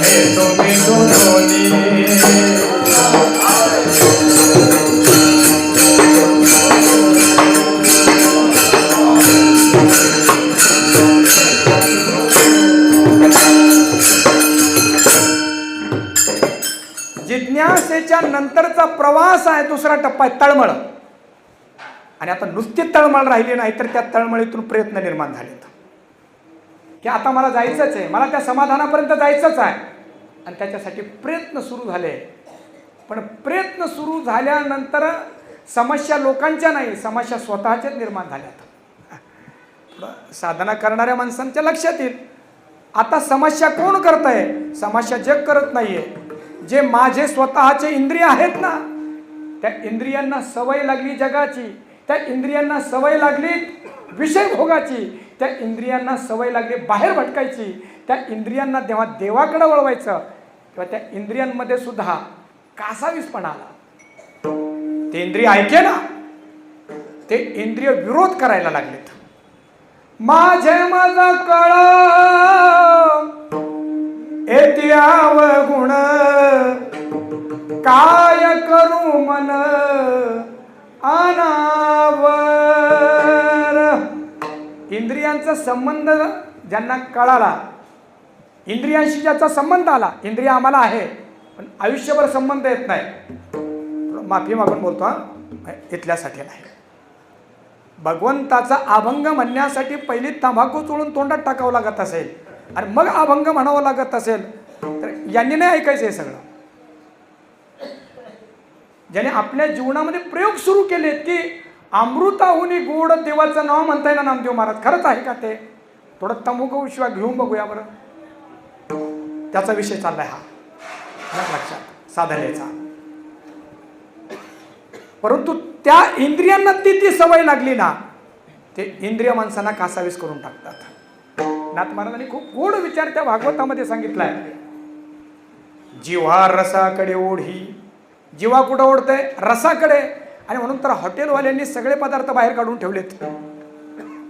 घेतो मी सोडोनी. जिज्ञासेच्या नंतरचा प्रवास आहे दुसरा टप्पा आहे तळमळ. आणि आता नुसती तळमळ राहिली नाही तर त्या तळमळीतून प्रयत्न निर्माण झालेत की आता मला जायचंच आहे, मला त्या समाधानापर्यंत जायचंच आहे. आणि त्याच्यासाठी प्रयत्न सुरू झाले. पण प्रयत्न सुरू झाल्यानंतर समस्या लोकांच्या नाही, समस्या स्वतःच्याच निर्माण झाल्यात. थोडं साधना करणाऱ्या माणसांच्या लक्षात येईल आता समस्या कोण करत आहे. समस्या जग करत नाहीये. जे माझे स्वतःचे इंद्रिय आहेत ना, त्या इंद्रियांना सवय लागली जगाची, त्या इंद्रियांना सवय लागली विषय भोगाची, त्या इंद्रियांना सवय लागली बाहेर भटकायची, त्या इंद्रियांना जेव्हा देवाकडे वळवायचं तेव्हा त्या इंद्रियांमध्ये सुद्धा कासावीसपणा आला. ते इंद्रिय ऐके ना, ते इंद्रिय विरोध करायला लागलेत. माझे माझा कळ येते अवगुण, काय करू मन अनावर. इंद्रियांचा संबंध ज्यांना कळाला, इंद्रियांशी ज्याचा संबंध आला, इंद्रिय आम्हाला आहे पण आयुष्यभर संबंध येत नाही. माफी मागून बोलतो हा, इथल्यासाठी नाही. भगवंताचा अभंग म्हणण्यासाठी पहिली तंबाखू चोळून तोंडात टाकावं लागत असेल आणि मग अभंग म्हणावं लागत असेल तर यांनी नाही ऐकायचं हे सगळं. ज्याने आपल्या जीवनामध्ये प्रयोग सुरू केलेत की अमृताहुनी गोड देवाचं नाव म्हणताय ना नामदेव महाराज, खरंच आहे का ते? थोडं तंबाखू शिवा घेऊन बघूया बरं. त्याचा विषय चाललाय हा लक्षात साधनेचा. परंतु त्या इंद्रियांना ती सवय लागली ना, ते इंद्रिय माणसांना कासावीस करून टाकतात. नाथ महाराजांनी खूप गोड विचार त्या भागवतामध्ये सांगितलाय. जीवा रसाकडे ओढी. जीवा कुठं ओढतंय? रसाकडे. आणि म्हणून तर हॉटेलवाल्यांनी सगळे पदार्थ बाहेर काढून ठेवलेत.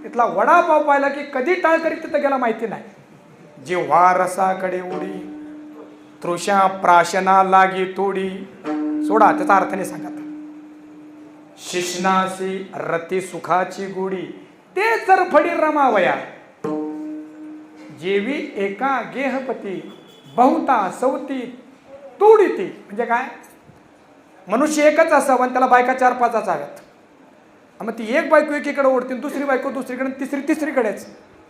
तिथला वडापाव पाहिला की कधी टाळकरी तिथं गेला माहिती नाही. जीवा रसाकडे ओढी, तृषा प्राशना लागी तोडी. सोडा, त्याचा अर्थ नाही सांगत. शिष्णासी रती सुखाची गोडी, ते चरफडी रमावया. जेवी एका गेहपती बहुता सवती तोडीती. म्हणजे काय? मनुष्य एकच असावं आणि त्याला बायका 4-5 असाव्यात. मग ती एक बायको एकीकडे ओढते, दुसरी बायको दुसरीकडे, तिसरी तिसरीकडेच.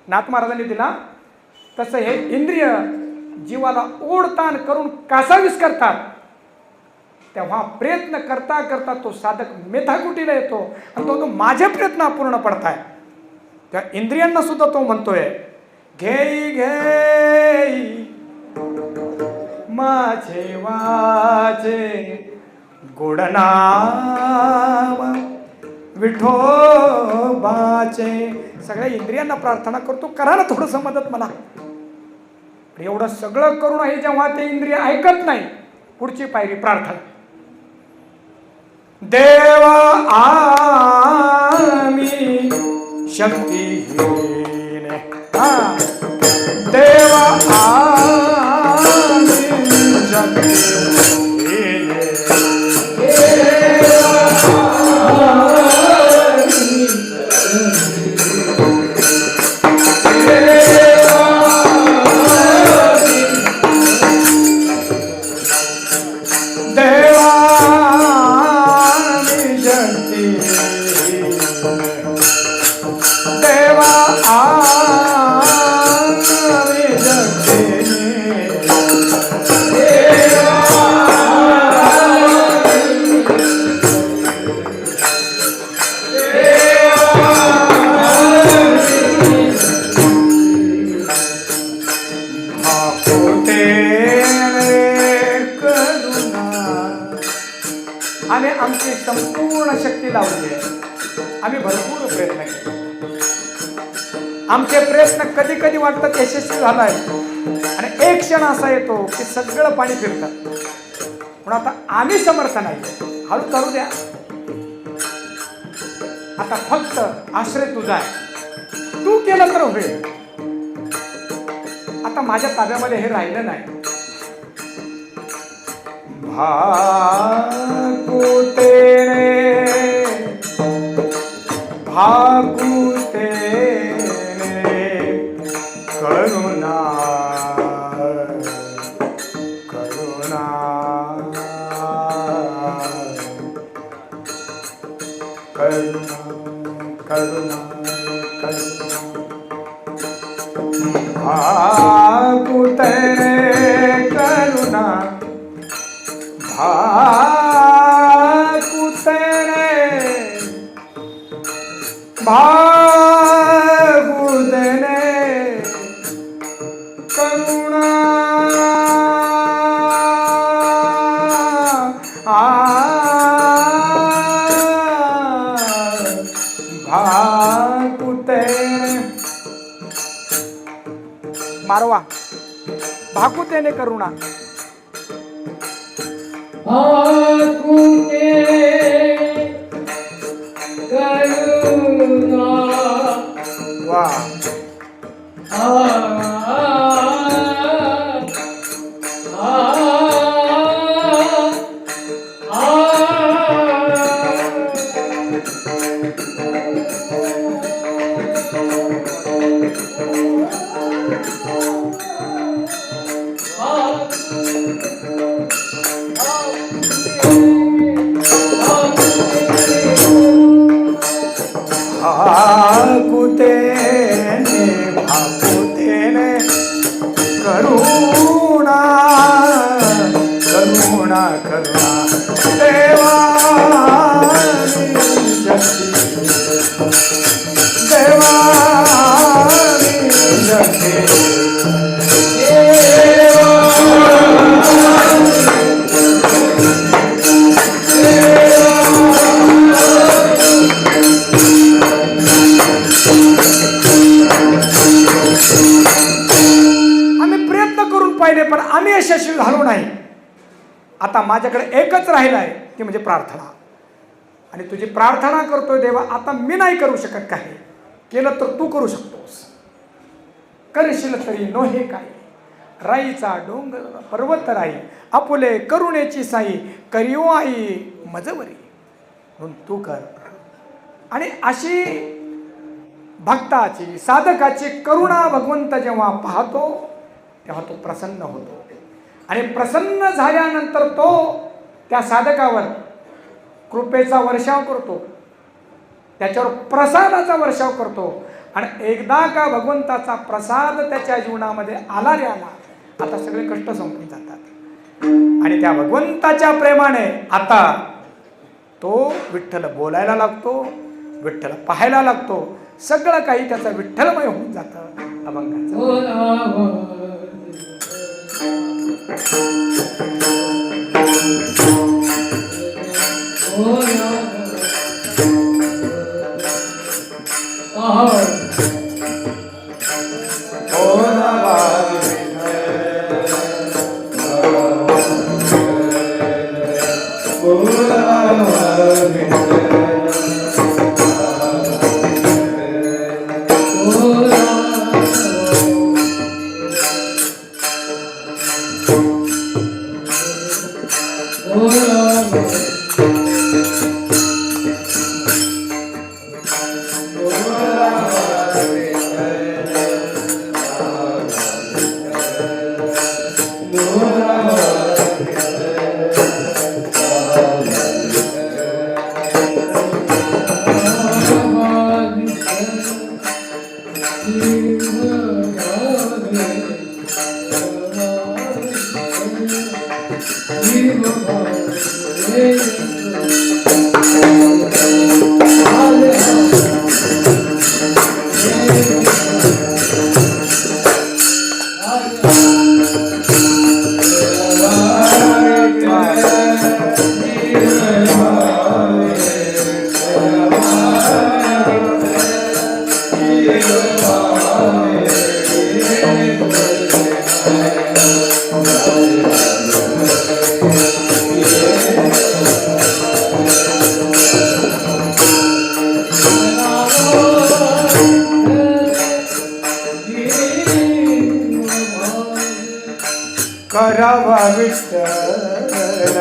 नाथ महाराजांनी दिला तसं हे इंद्रिय जीवाला ओढताण करून कासावीस करतात. तेव्हा प्रयत्न करता करता तो साधक मेधाकुटीला येतो आणि तो माझे प्रयत्न अपूर्ण पडताय. त्या इंद्रियांना सुद्धा तो म्हणतोय घेई घेई माझे वाचे गोड नाम विठोबाचे. सगळ्या इंद्रियांना प्रार्थना करतो, करा ना थोडंसं मदत मला. एवढं सगळं करून आहे जेव्हा ते इंद्रिय ऐकत नाही, पुढची पायरी प्रार्थना. देवा आम्ही शक्तिहीन, देवा आम्ही शक्तिहीन, आम्ही आमची संपूर्ण शक्ती लावली आहे. आम्ही भरपूर प्रयत्न केले. आमचे प्रयत्न कधी कधी वाटतात यशस्वी झालाय आणि एक क्षण असा येतो की सगळं पाणी फिरतं. पण आता आम्ही समर्थ नाही, हळू चालू द्या. आता फक्त आश्रय तुझा आहे, तू केलं तर होईल. आता माझ्या ताब्यामध्ये हे राहिलं नाही. भाकुते करुणा करुणा करुणा करुणा भाकुते करुणा भाकुते भाकुते करुणा भाकुते मारवा भाकुतेने करुणा भाकुते करुणा वा भाकुतेने भाकुतेने करुणा करुणा करुणा देवानी जगती देवानी जगती पण आम्ही यशस्वी झालो नाही. आता माझ्याकडे एकच राहिलं आहे ती म्हणजे प्रार्थना. आणि तुझी प्रार्थना करतोय देवा. आता मी नाही करू शकत, काही केलं तर तू करू शकतोस. करशील तरी नोहे काय, राईचा डोंगर पर्वत राई, आपुले करुणेची साई, करियो आई मजवरी, म्हणून तू कर. आणि अशी भक्ताची साधकाची करुणा भगवंत जेव्हा पाहतो तेव्हा तो प्रसन्न होतो. आणि प्रसन्न झाल्यानंतर तो त्या साधकावर कृपेचा वर्षाव करतो, त्याच्यावर प्रसादाचा वर्षाव करतो. आणि एकदा का भगवंताचा प्रसाद त्याच्या जीवनामध्ये आला रे आला, आता सगळे कष्ट संपून जातात. आणि त्या भगवंताच्या प्रेमाने आता तो विठ्ठल बोलायला लागतो, विठ्ठल पाहायला लागतो. सगळं काही त्याचं विठ्ठलमय होऊन जातं अभंगाचं. Oh करावा विठ्ठल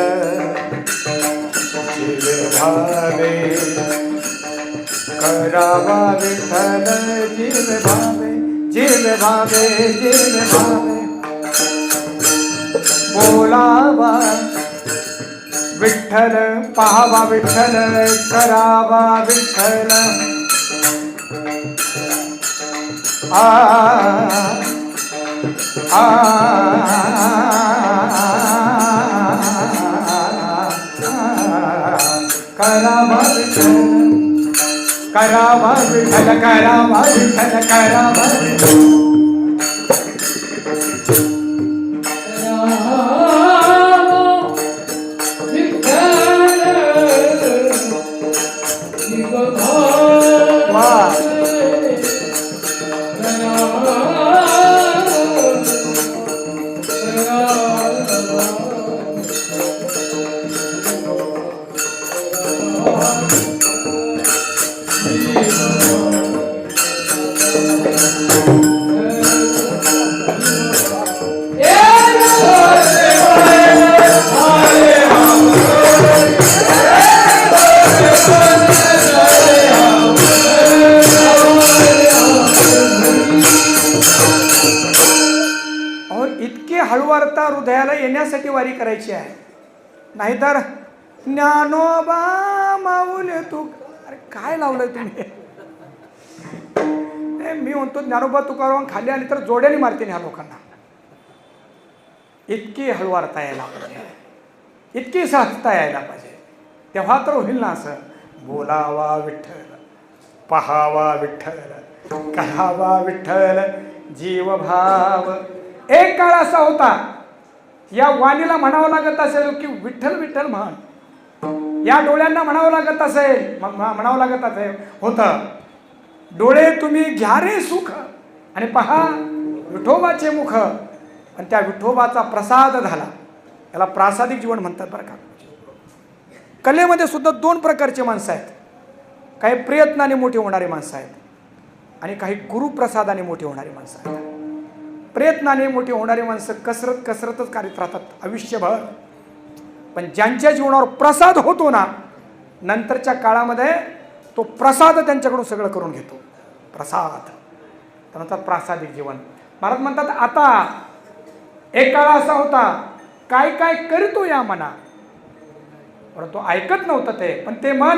जीव भावे, करावा विठ्ठल जीव भावे, जीव भावे, जीव भावे. बोलावा विठ्ठल, पाहावा विठ्ठल, करावा विठ्ठल. आ आ करावा विठ्ठल, करावा विठ्ठल, करावा विठ्ठल, करावा विठ्ठल. हळुवारता हृदयाला येण्यासाठी वारी करायची आहे. नाहीतर ज्ञानोबा माऊले तू, अरे काय लावलंय तुम्ही? मी म्हणतो ज्ञानोबा तुकाराम खाली आली तर जोड्याने मारतील ह्या लोकांना. इतकी हळुवारता यायला पाहिजे, इतकी सहजता यायला पाहिजे, तेव्हा तर होईल ना असं. बोलावा विठ्ठल, पहावा विठ्ठल, करावा विठ्ठल जीव भाव. एक काळ असा होता, या वाणीला म्हणावं लागत असेल की विठ्ठल विठ्ठल म्हण, या डोळ्यांना म्हणावं लागत असेल, म्हणावं लागत असेल होतं, डोळे तुम्ही घ्या रे सुख आणि पहा विठोबाचे मुख. आणि त्या विठोबाचा प्रसाद झाला, याला प्रासादिक जीवन म्हणतात बरं का. कलेमध्ये सुद्धा दोन प्रकारचे माणसं आहेत. काही प्रयत्नाने मोठी होणारी माणसं आहेत आणि काही गुरुप्रसादाने मोठी होणारी माणसं आहेत. प्रयत्नाने मोठी होणारी माणसं कसरतच करीत राहतात आयुष्यभर. पण ज्यांच्या जीवनावर प्रसाद होतो ना, नंतरच्या काळामध्ये तो प्रसाद त्यांच्याकडून सगळं करून घेतो. प्रसाद त्यानंतर प्रासादिक जीवन. महाराज म्हणतात आता एक काळ असा होता, काय काय करतो या मना, परंतु ऐकत नव्हतं ते. पण ते मन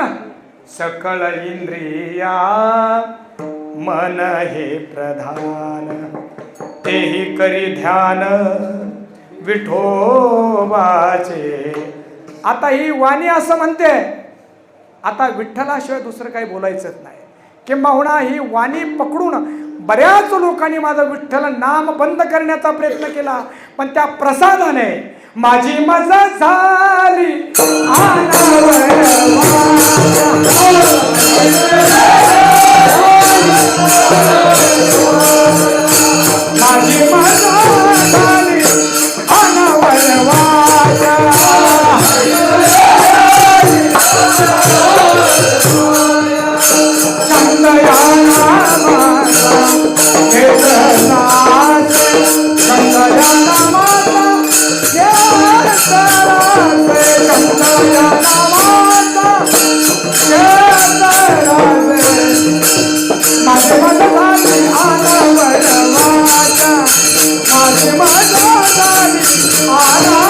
सकळ इंद्रिया मन हे प्रधान, तेही करी ध्यान विठोबाचे. आता ही वाणी असं म्हणते, आता विठ्ठलाशिवाय दुसरं काही बोलायचंच नाही. किंबहुना ही वाणी पकडून बऱ्याच लोकांनी माझं विठ्ठल नाम बंद करण्याचा प्रयत्न केला, पण त्या प्रसादाने माझी मजा झाली. माझी मजा झाली अनवरवाचा, चंदयाना माझा केतनाच, चंदयाना माझा केतनाच, चंदयाना माझा केतनाच. माझी मजा झाली अनवरवाचा, माझी मजा झाली अनवरवाचा.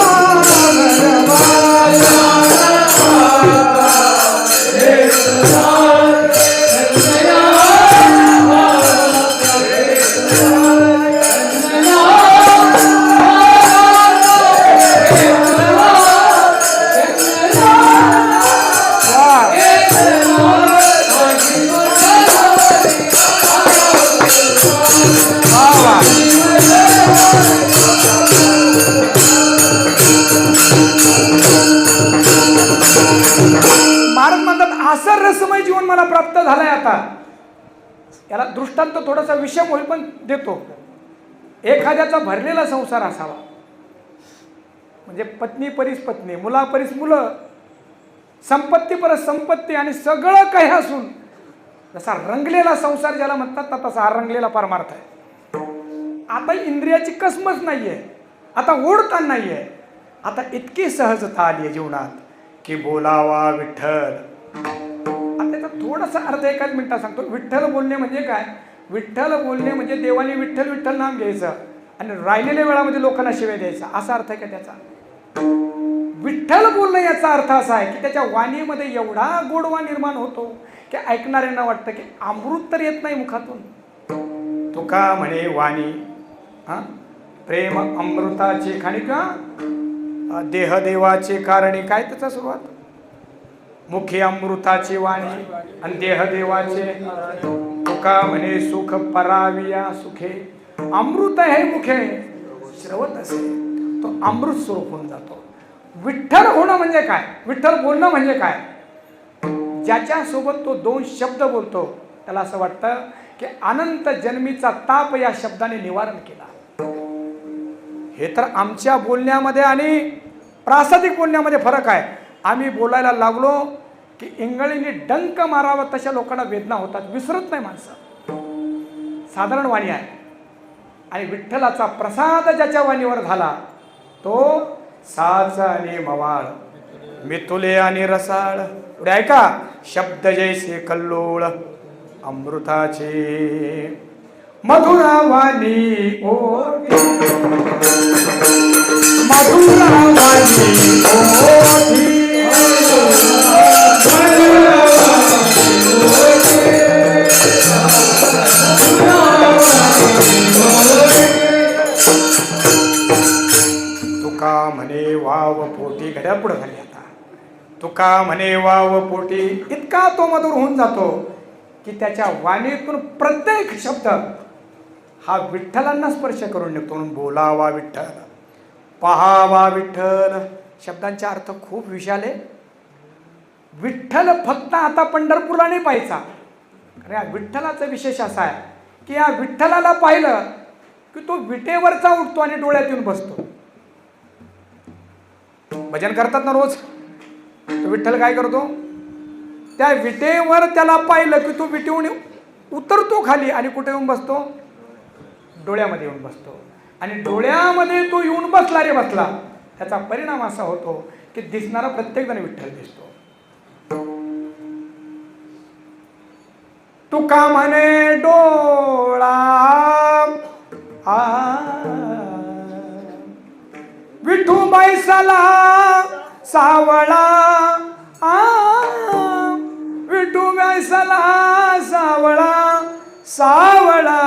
महाराज म्हणतात असं रसमय जीवन मला प्राप्त झालंय. आता याला दृष्टांत थोडासा विषम होईल पण देतो. एखाद्याचा भरलेला संसार असावा, म्हणजे पत्नी परीस पत्नी, मुला परीस मुलं, संपत्ती परस संपत्ती आणि सगळं काही असून जसा रंगलेला संसार ज्याला म्हणतात ना तसा हा रंगलेला परमार्थ आहे. आता इंद्रियाची कसमच नाहीये, आता ओढताण नाहीये, आता इतकी सहजता आली आहे जीवनात की बोलावा विठ्ठल. आता त्याचा थोडासा अर्थ एकाच मिनिटात सांगतो. विठ्ठल बोलणे म्हणजे काय? विठ्ठल बोलणे म्हणजे देवाने विठ्ठल विठ्ठल नाम घ्यायचं आणि राहिलेल्या वेळामध्ये लोकांना शिव्या द्यायचा, असा अर्थ आहे का त्याचा? विठ्ठल बोलणं याचा अर्थ असा आहे की त्याच्या वाणीमध्ये एवढा गोडवा निर्माण होतो की ऐकणाऱ्यांना वाटतं की अमृत तर येत नाही मुखातून. तुका म्हणे वाणी प्रेम अमृताचे खाणिका, देह देवाचे कारणे. काय त्याचा सुरुवात? मुखे अमृताची वाणी आणि देह देवाचे. तुका म्हणे सुख पराविया सुखे. अमृत हे मुखे श्रवत असे तो अमृत स्वरूप होऊन जातो. विठ्ठल होणं म्हणजे काय? विठ्ठल बोलणं म्हणजे काय? ज्याच्या सोबत तो दोन शब्द बोलतो त्याला असं वाटतं की अनंत जन्मीचा ताप या शब्दाने निवारण केला. हे तर आमच्या बोलण्यामध्ये आणि प्रासादिक बोलण्यामध्ये फरक आहे. आम्ही बोलायला लागलो की इंगळीने डंक मारावा तशा लोकांना वेदना होतात, विसरत नाही माणसं. साधारण वाणी आहे. आणि विठ्ठलाचा प्रसाद ज्याच्या वाणीवर झाला तो साच आणि मवाळ, मिथुले आणि रसाळ. पुढे ऐका, शब्द जैसे कल्लोळ अमृताचे मधुरा वाणी ओठी, मधुरा वाणी ओठी, तुका म्हणे वाव पोटी. घड्याळ पुढे झाली आता. तुका म्हणे वाव पोटी. इतका तो मधुर होऊन जातो की त्याच्या वाणीतून प्रत्येक शब्द हा विठ्ठलांना स्पर्श करून निघतो. म्हणून बोलावा विठ्ठल, पहावा विठ्ठल. शब्दांचा अर्थ खूप विशाल आहे. विठ्ठल फक्त आता पंढरपूरला नाही पाहायचा. अरे या विठ्ठलाचा विशेष असा आहे की या विठ्ठलाला पाहिलं की तो विटेवरचा उठतो आणि डोळ्यात येऊन बसतो. भजन करतात ना रोज, तो विठ्ठल काय करतो? त्या विटेवर त्याला पाहिलं की तो विटेहून उतरतो खाली आणि कुठे येऊन बसतो? डोळ्यामध्ये येऊन बसतो. आणि डोळ्यामध्ये तो येऊन बसला रे बसला, त्याचा परिणाम असा होतो की दिसणारा प्रत्येक जण विठ्ठल दिसतो. तुका म्हणे डोळा विठू बैसला सावळा, विठू बैसला सावळा सावळा,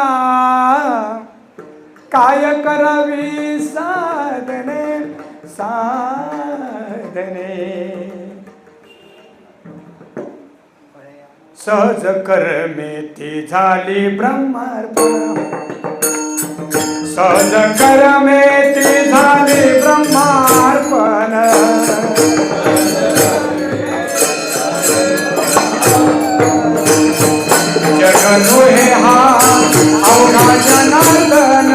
काय करावी साधने साधने, सहज कर्मे ती झाली ब्रह्मार्पण, सहज कर्मे ती झाली ब्रह्मार्पण, जगनु हे हा अवघा जनार्दन,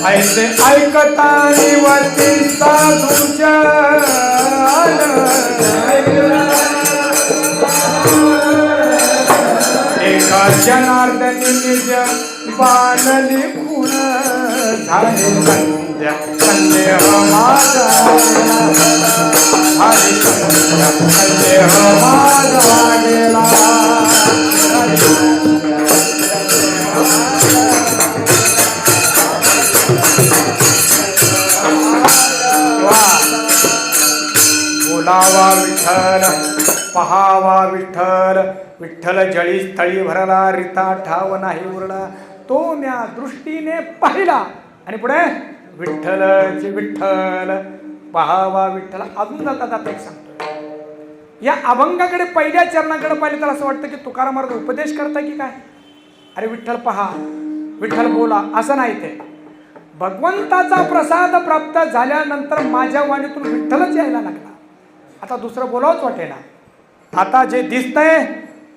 ऐसे ऐकता निवती साधूच्या एका जनार्दनी निज बाणली खूण झाली संध्या संदेह माझा, झाली संध्या संदेह माझा गेला. बोलावा विठ्ठल, पहावा विठ्ठल, विठ्ठल जळी स्थळी भरला, रिता ठाव नाही उरला, तो म्या दृष्टीने पाहिला. आणि पुढे विठ्ठलचे विठ्ठल, पहावा विठ्ठल. अजून जाता जाता एक सांगतो, या अभंगाकडे पहिल्या चरणाकडे पाहिले तर असं वाटतं की तुकाराम महाराज उपदेश करताय की काय. अरे विठ्ठल पहा, विठ्ठल बोला, असं नाही. ते भगवंताचा प्रसाद प्राप्त झाल्यानंतर माझ्या वाणीतून विठ्ठलच यायला लागला. आता दुसरं बोलावंच वाटेना. आता जे दिसतंय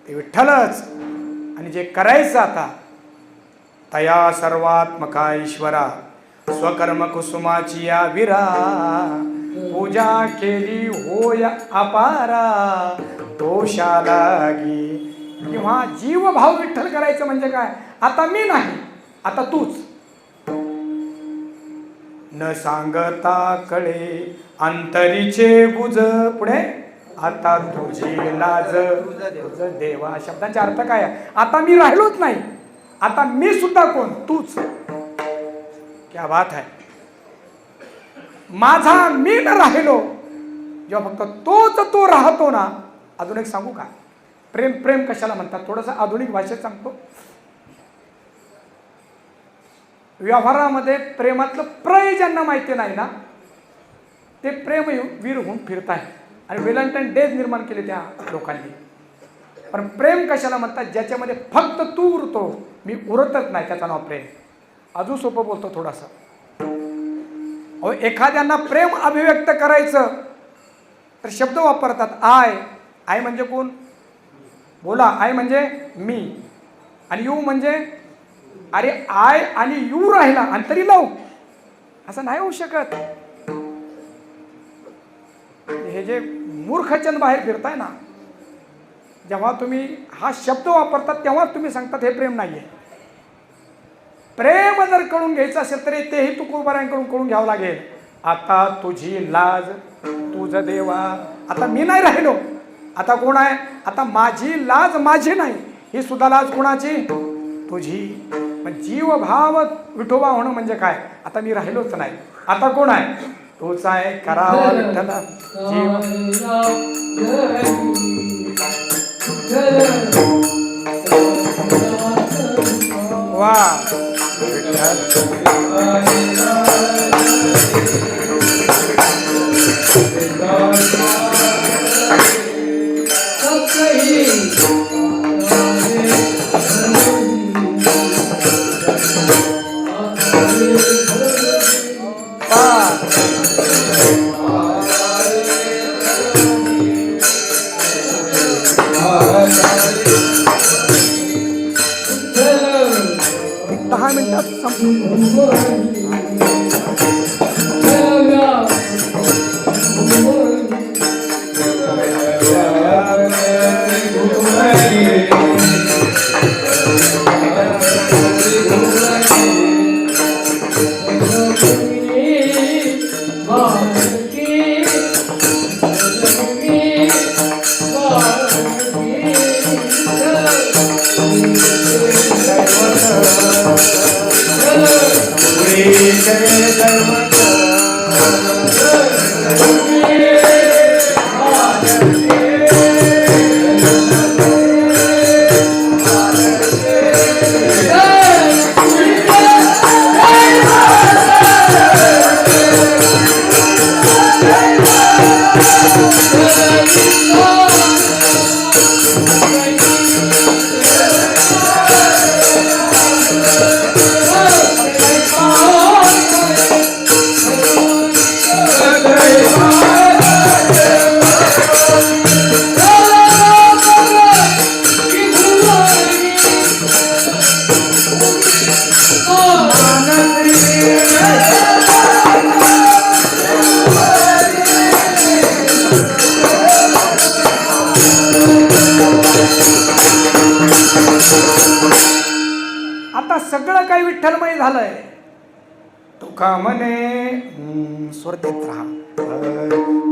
ते विठ्ठलच, आणि जे करायचं आता तया सर्वात्मका ईश्वरा स्वकर्म कुसुमाची या विरा पूजा केली होय अपारा दोषा लागी. किंवा जीव भाव विठ्ठल करायचं म्हणजे काय, आता मी नाही, आता तूच. न सांगता कळे अंतरीचे गुज, पुढे आता तुझी लाज तुझ देवा. शब्दांचा अर्थ काय आहे, आता मी राहिलोच नाही, आता मी सुद्धा कोण, तूच. क्या बात है. माझा मी न राहिलो, जेव्हा फक्त तोच तो राहतो ना. अजून एक सांगू का, प्रेम प्रेम कशाला म्हणतात, थोडंसं आधुनिक भाषेत सांगतो. व्यवहारामध्ये प्रेमातलं प्रय ज्यांना माहिती नाही ना, ते प्रेम वीर होऊन फिरताय, आणि व्हॅलेंटाईन डेज निर्माण केले त्या लोकांनी. पण प्रेम कशाला म्हणतात, ज्याच्यामध्ये फक्त तू उरतो, मी उरतच नाही, त्याचं नाव प्रेम. अजून सोपं बोलतो थोडासा. अहो, एखाद्यांना प्रेम अभिव्यक्त करायचं तर शब्द वापरतात. आय, आय म्हणजे कोण, बोला. आय म्हणजे मी, आणि यू म्हणजे, अरे आय आणि यू राहिला आणि तरी लव, असं नाही होऊ शकत. हे जे मूर्खचंद बाहेर फिरताय ना, जेव्हा तुम्ही हा शब्द वापरतात तेव्हाच तुम्ही सांगतात हे प्रेम नाहीये. प्रेम जर कळून घ्यायचं असेल तरी तेही तुकोबारायांकडून कळून घ्यावं लागेल. आता तुझी लाज तुझ देवा. आता मी नाही राहिलो, आता कोण आहे, आता माझी लाज माझी नाही, ही सुद्धा लाज कोणाची, तुझी. पण जीव भाव विठोबा होणं म्हणजे काय, आता मी राहिलोच नाही, आता कोण आहे, तूच आहे. करावा विठ्ठला जीव. वा सगळं काही विठ्ठलमय झालंय. तुका म्हणे स्वर देत राहा.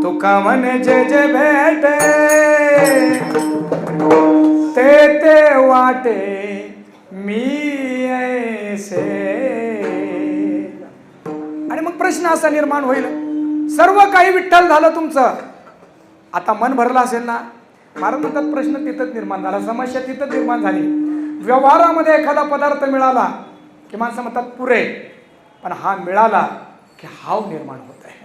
तुका म्हणे जे जे भेटे ते ते वाटे मी ऐसे. आणि मग प्रश्न असा निर्माण होईल, सर्व काही विठ्ठल झालं तुमचं, आता मन भरलं असेल ना. महाराज म्हणतात प्रश्न तिथंच निर्माण झाला, समस्या तिथंच निर्माण झाली. व्यवहारामध्ये एखादा पदार्थ मिळाला की माणसं म्हणतात पुरे, पण हा मिळाला की हाव निर्माण होत आहे.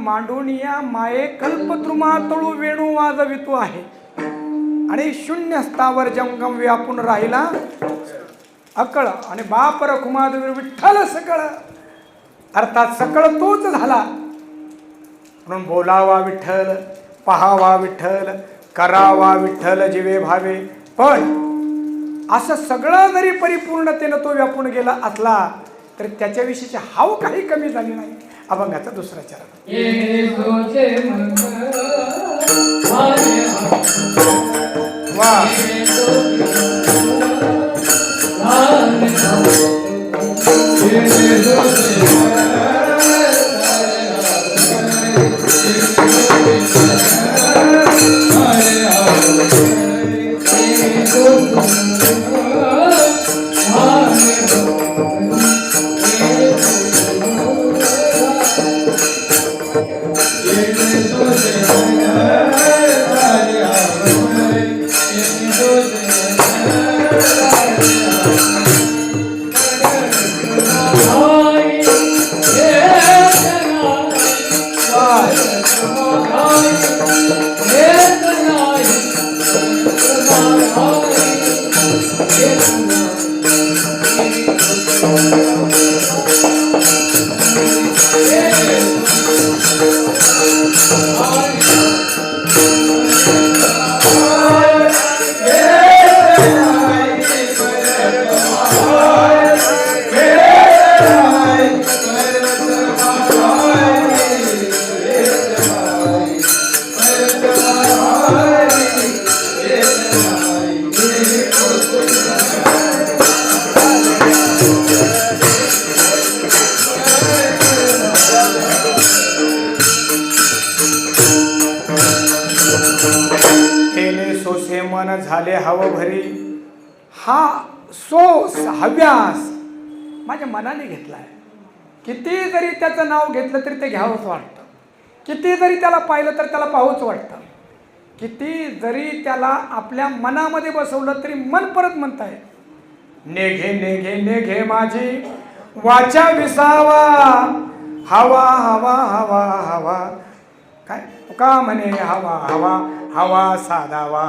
मांडोनिया माये कल्पद्रुमा तळू वेणू वाजवितो आहे आणि शून्य स्थावर जंगम व्यापून राहिला अकळ आणि बाप रखुमाधवी विठ्ठल सकळ अर्थात सकळ तोच झाला म्हणून बोलावा विठ्ठल पहावा विठ्ठल करावा विठ्ठल जीवे भावे पण असं सगळं जरी परिपूर्णतेनं तो व्यापून गेला असला तर त्याच्याविषयीची हाव काही कमी झाली नाही. अभंगाचा दुसरा चरण झाले हव भरी हा सोस हव्यास माझ्या मनाने घेतलाय. किती जरी त्याचं नाव घेतलं तरी ते घ्यावंच वाटतं. किती जरी त्याला पाहिलं तर त्याला पाहूच वाटतं. किती जरी त्याला आपल्या मनामध्ये बसवलं तरी मन परत म्हणताय नेघे नेघे नेघे माझी वाचा विसावा हवा हवा हवा हवा काय तुका म्हणे हवा हवा हवा साधावा.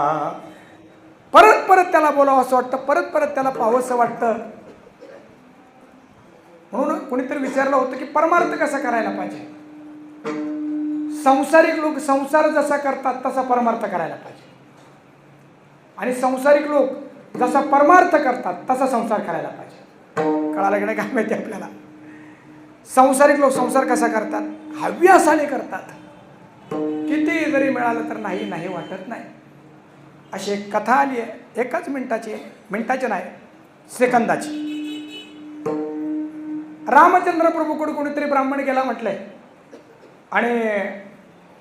परत परत त्याला बोलावं असं वाटतं. परत परत त्याला पाहावंसं वाटतं. कोणीतरी विचारलं होतं की परमार्थ कसा करायला पाहिजे. संसारिक लोक संसार जसा करतात तसा परमार्थ करायला पाहिजे, आणि संसारिक लोक जसा परमार्थ करतात तसा संसार करायला पाहिजे. कळालं की नाही काय माहिती आपल्याला. संसारिक लोक संसार कसा करतात, हव्यासाने करतात. किती जरी मिळालं तर नाही नाही वाटत नाही. अशी एक कथा आली आहे, एकच मिनिटाची नाही, सेकंदाची. रामचंद्र प्रभूकडे कोणीतरी ब्राह्मण गेला म्हटलंय, आणि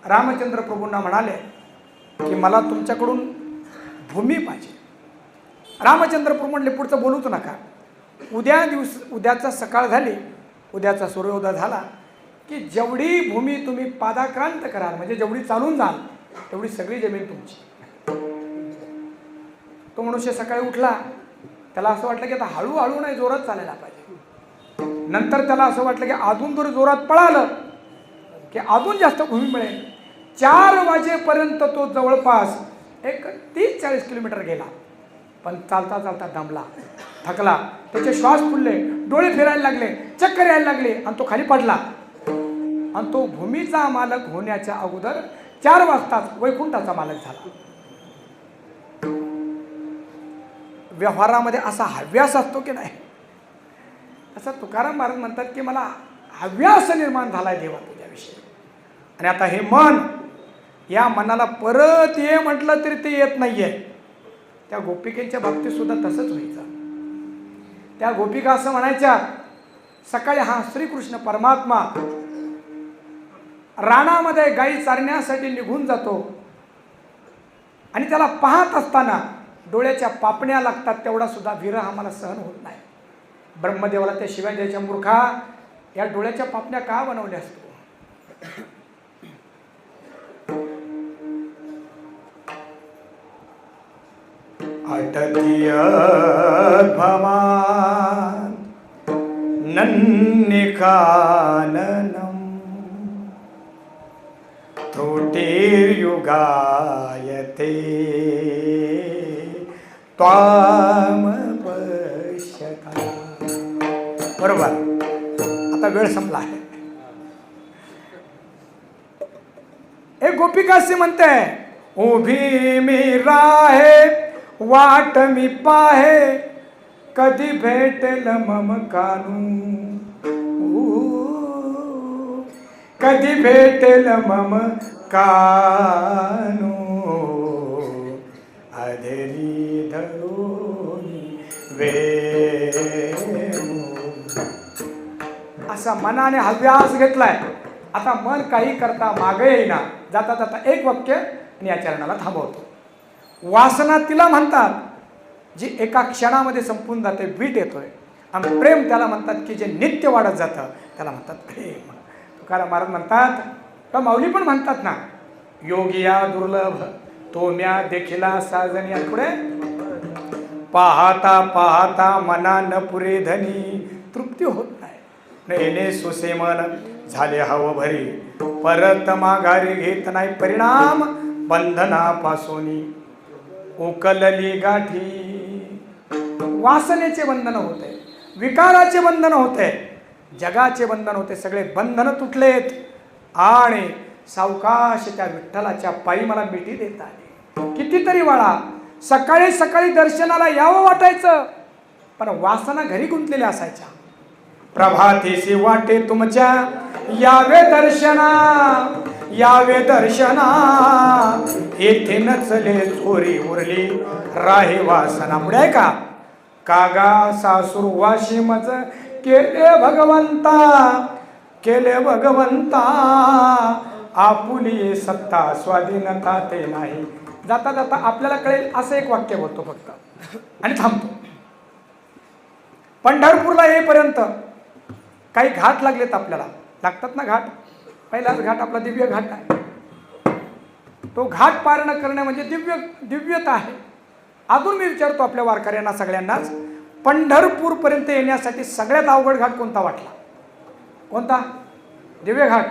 रामचंद्र प्रभूंना म्हणाले की मला तुमच्याकडून भूमी पाहिजे. रामचंद्र प्रभू म्हणले पुढचं बोलूच नका. उद्याचा सकाळ झाली, उद्याचा सूर्योदय झाला की जेवढी भूमी तुम्ही पादाक्रांत कराल, म्हणजे जेवढी चालून जाल तेवढी सगळी जमीन तुमची. तो मनुष्य सकाळी उठला, त्याला असं वाटलं की आता हळूहळू नाही, जोरात चालायला पाहिजे. नंतर त्याला असं वाटलं की अजून जर जोरात पळालं की अजून जास्त भूमी मिळेल. 4 वाजेपर्यंत तो जवळपास एक 30-40 किलोमीटर गेला, पण चालता चालता दमला, थकला, त्याचे श्वास फुलले, डोळे फिरायला लागले, चक्कर यायला लागले, आणि तो खाली पडला. आणि तो भूमीचा मालक होण्याच्या अगोदर 4 वाजताच वैकुंठाचा मालक झाला. व्यवहारामध्ये असा हव्यास असतो की नाही. असं तुकाराम महाराज म्हणतात की मला हव्यास निर्माण झालाय देवा तुझ्याविषयी. आणि आता हे मन, या मनाला परत ये म्हटलं तरी ते येत नाहीये. त्या गोपिकेच्या बाबतीत सुद्धा तसंच व्हायचं. त्या गोपिका असं म्हणायच्या, सकाळी हा श्रीकृष्ण परमात्मा रानामध्ये गायी चारण्यासाठी निघून जातो, आणि त्याला पाहत असताना डोळ्याच्या पापण्या लागतात, तेवढा सुद्धा विरह आम्हाला सहन होत नाही. ब्रह्मदेवाला त्या शिवाय द्यायच्या, मूर्खा, या डोळ्याच्या पापण्या का बनवल्या असतो. अटतीय भवान नन्निकाननम त्रुटिर्युगायते त्वाम पश्यता. बरोबर. आता वेळ संपला आहे. एक गोपिका अशी म्हणते, उभी मी राहे वाट मी पाहे, कधी भेटेल मम कानू, कधी भेटेल मम कानू, अधरी धरुनी वेणू. असा मनाने हव्यास घेतलाय. आता मन काही करता मागे येईना, जाता जाता एक वाक्य आणि या चरणाला थांबवतो. वासना तिला म्हणतात जी एका क्षणामध्ये संपून जाते, वीट येतोय. आणि प्रेम त्याला म्हणतात की जे नित्य वाढत जातं, त्याला म्हणतात प्रेम. तुकाराम महाराज म्हणतात, का माऊली पण म्हणतात ना, योगिया दुर्लभ तो म्या देखिला साजनी. आणि पुढे, पाहता पाहता मना न पुरे धनी, तृप्ती होत नाही. नेने सुसे मन झाले हव भरी, परत माघारी घेत नाही परिणाम, बंधनापासून उकलली गाठी. वासनेचे बंधन होते, विकाराचे बंधन होते, जगाचे बंधन होते, सगळे बंधन तुटलेत. आणि सावकाश त्या विठ्ठलाच्या पायी मला मिठी देत आली. कितीतरी वेळा सकाळी सकाळी दर्शनाला यावं वाटायचं, पण वासना घरी गुंतलेल्या असायच्या. प्रभातीसी वाटे तुमच्या यावे दर्शना, यावे दर्शना, येथे नचले चोरी उरली राही वासना. पुढे आहे का, कागा सासूर वाशिमच केले भगवंता, केले भगवंता, आपुली सत्ता स्वाधीनता ते नाही. जाता जाता आपल्याला कळेल असं एक वाक्य बोलतो फक्त आणि थांबतो. पंढरपूरला येईपर्यंत काही घाट लागलेत आपल्याला, लागतात ना घाट. पहिलाच घाट आपला दिव्य घाट आहे. तो घाट पार न करणे म्हणजे दिव्यता आहे. अजून मी विचारतो आपल्या वारकऱ्यांना सगळ्यांनाच, पंढरपूरपर्यंत येण्यासाठी सगळ्यात अवघड घाट कोणता वाटला? कोणता? दिव्य घाट.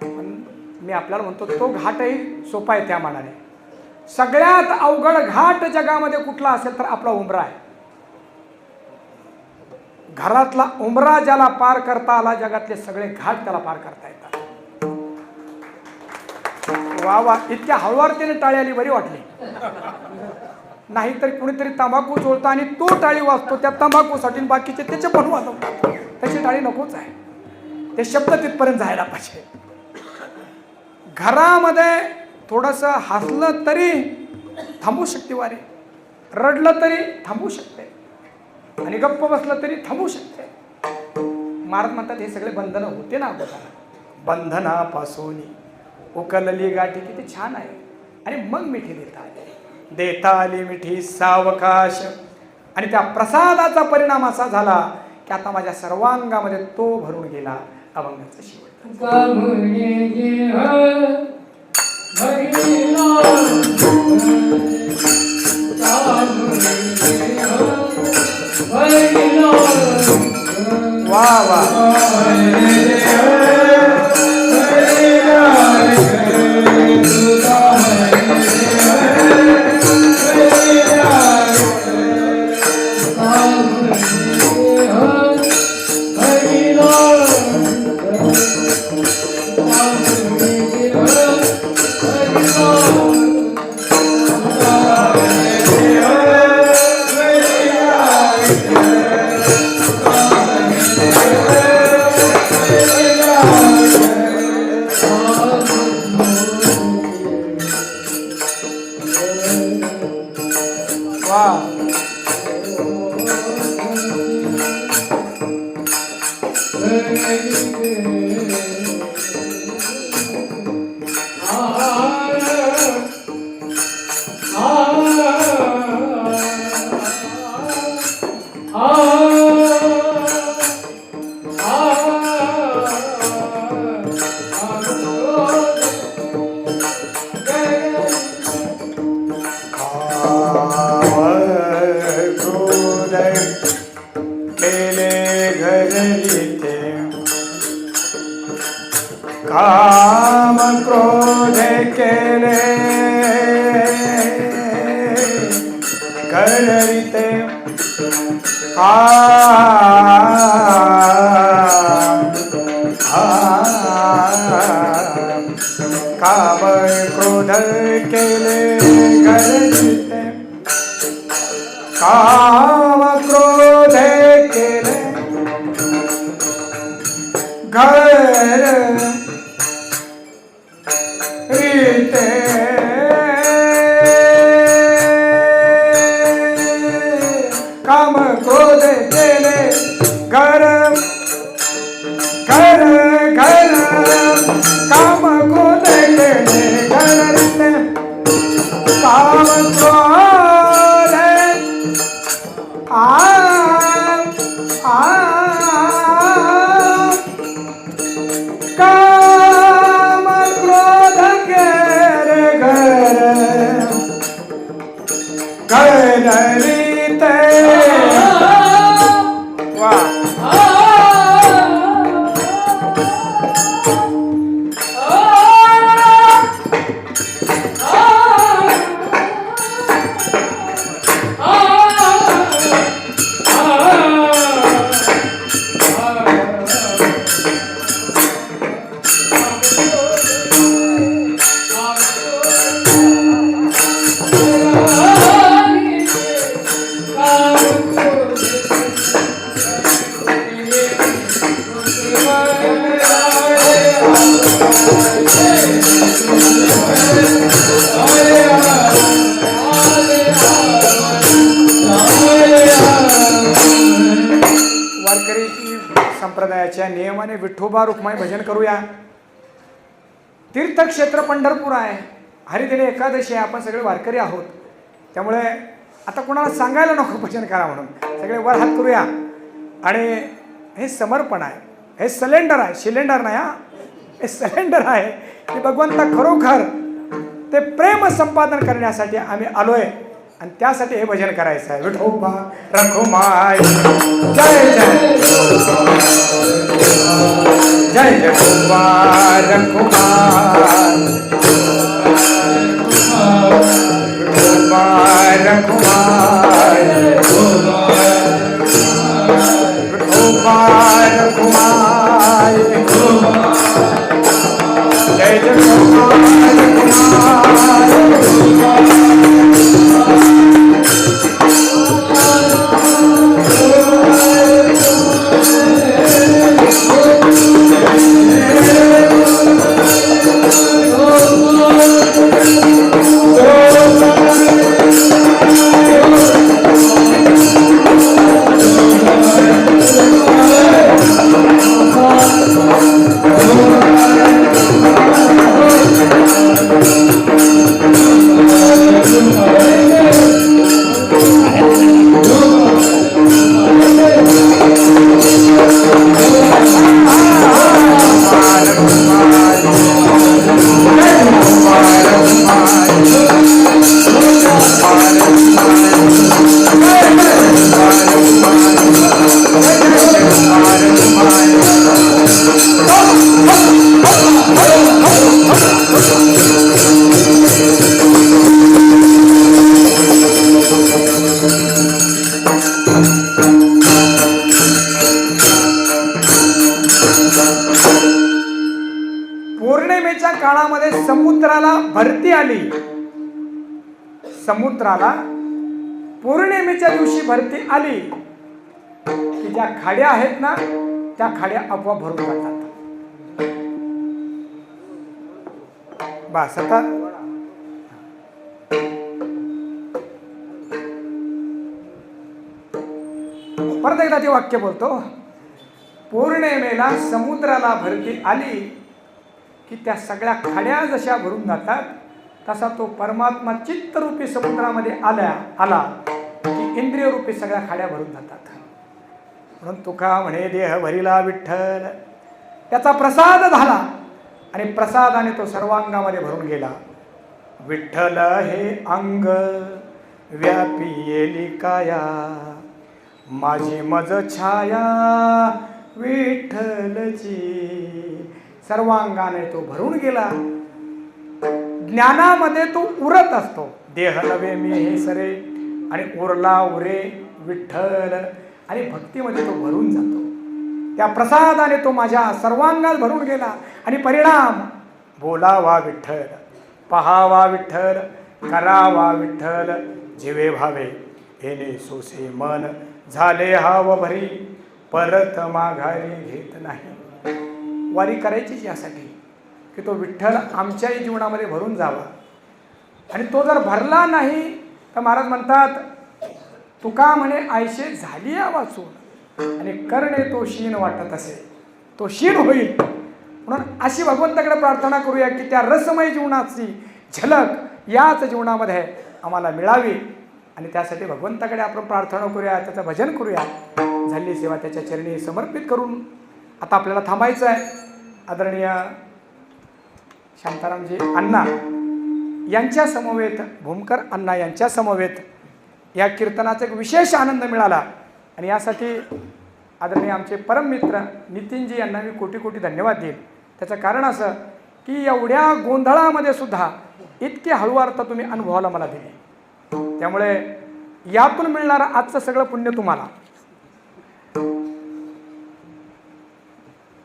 पण मी आपल्याला म्हणतो तो घाटही सोपा आहे त्या मानाने. सगळ्यात अवघड घाट जगामध्ये कुठला असेल तर आपला उमरा आहे. घरातला उंबरा ज्याला पार करता आला, जगातले सगळे घाट त्याला पार करता येतात. वा वा, इतक्या हळुवारतेने टाळी आली, बरी वाटली. नाहीतर कुणीतरी तंबाखू चोळतो आणि तो टाळी वाजतो त्या तंबाखूसाठी, बाकीचे त्याचे पण वाजवतात. त्याची टाळी नकोच आहे. ते शब्द तिथपर्यंत जायला पाहिजे. घरामध्ये थोडंसं हसलं तरी थांबू शकते वारे, रडलं तरी थांबू शकते, आणि गप्प बसलं तरी थांबू शकते. महाराज म्हणतात हे सगळे बंधनं होते ना अगोदर, बंधनापासून उकलली गाठी. किती छान आहे. आणि मग मिठी देता आली मिठी सावकाश. आणि त्या प्रसादाचा परिणाम असा झाला की आता माझ्या सर्वांगामध्ये तो भरून गेला. अभंगाचा शेवट. वा वा, काम क्रोध केले करते, काम क्रोध केले करते, काम क्रोध केले घर रीते, काम क्रोध केले घर घर घर, काम क्रोध केले घर रीते, काम क्रोध काम क्रोध केले घर घर रीते. संप्रदायाच्या नियमाने विठोबा रुक्माई भजन करूया. तीर्थक्षेत्र पंढरपूर आहे, हरिदिनी एकादशी आहे, आपण सगळे वारकरी आहोत. त्यामुळे आता कोणाला सांगायला नको भजन करा म्हणून, सगळे वर हात करूया. आणि हे समर्पण आहे, हे सिलेंडर आहे, सिलेंडर नाही हा, हे सिलेंडर आहे की भगवंता खरोखर ते प्रेम संपादन करण्यासाठी आम्ही आलोय, आणि त्यासाठी हे भजन करायचं आहे. विठोबा रखुमाई जय जय जय जय विठोबा रखुमाई, विठोबा रखुमाई, कुमार जय जय कुमार पौर्णिमेच्या काळामध्ये समुद्राला भरती आली. समुद्राला पौर्णिमेच्या दिवशी भरती आली की ज्या खाड्या आहेत ना त्या खाड्या आपोआप भरून जातात. बस आता परत एकदा ते वाक्य बोलतो. पौर्णिमेला समुद्राला भरती आली की त्या सगळ्या खाड्या जशा भरून जातात तसा तो परमात्मा चित्तरूपी समुद्रामध्ये आला की इंद्रिय रूपी सगळ्या खाड्या भरून जातात. म्हणून तुका म्हणे देह भरिला विठ्ठल, त्याचा प्रसाद झाला आणि प्रसादाने तो सर्वांगामध्ये भरून गेला. विठ्ठल हे अंग व्यापी येली काया, माझी मज छाया विठ्ठलची. सर्वांगाने तो भरून गेला. ज्ञानामध्ये तो उरत असतो. देह नव्हे मी हे सरे आणि उरला उरे विठ्ठल. आणि भक्तीमध्ये तो भरून जातो. त्या प्रसादाने तो माझ्या सर्वांगात भरून गेला. आणि परिणाम बोलावा विठ्ठल, पहावा विठ्ठल, करावा विठ्ठल, जीवे भावे येणे सोसे मन. झाले हाव भरी परत माघारी घेत नाही. वारी करायचीच यासाठी की तो विठ्ठल आमच्याही जीवनामध्ये भरून जावा. आणि तो जर भरला नाही तर महाराज म्हणतात तुका म्हणे आयशे झाली वाचून आणि करणे तो शीन वाटत असे. तो शीन होईल. म्हणून अशी भगवंताकडे प्रार्थना करूया की त्या रसमय जीवनाची झलक याच जीवनामध्ये आम्हाला मिळावी. आणि त्यासाठी भगवंताकडे आपण प्रार्थना करूया, त्याचं भजन करूया. झाली सेवा त्याच्या चरणी समर्पित करून आता आपल्याला थांबायचं आहे. आदरणीय शांतारामजी अण्णा यांच्या समवेत, भूमकर अण्णा यांच्या समवेत या कीर्तनाचा एक विशेष आनंद मिळाला. आणि यासाठी आदरणीय आमचे परममित्र नितीनजी यांना मी कोटी कोटी धन्यवाद देईन. त्याचं कारण असं की एवढ्या गोंधळामध्ये सुद्धा इतके हळूवार्थ तुम्ही अनुभवाला मला दिले. त्यामुळे यातून मिळणारं आजचं सगळं पुण्य तुम्हाला.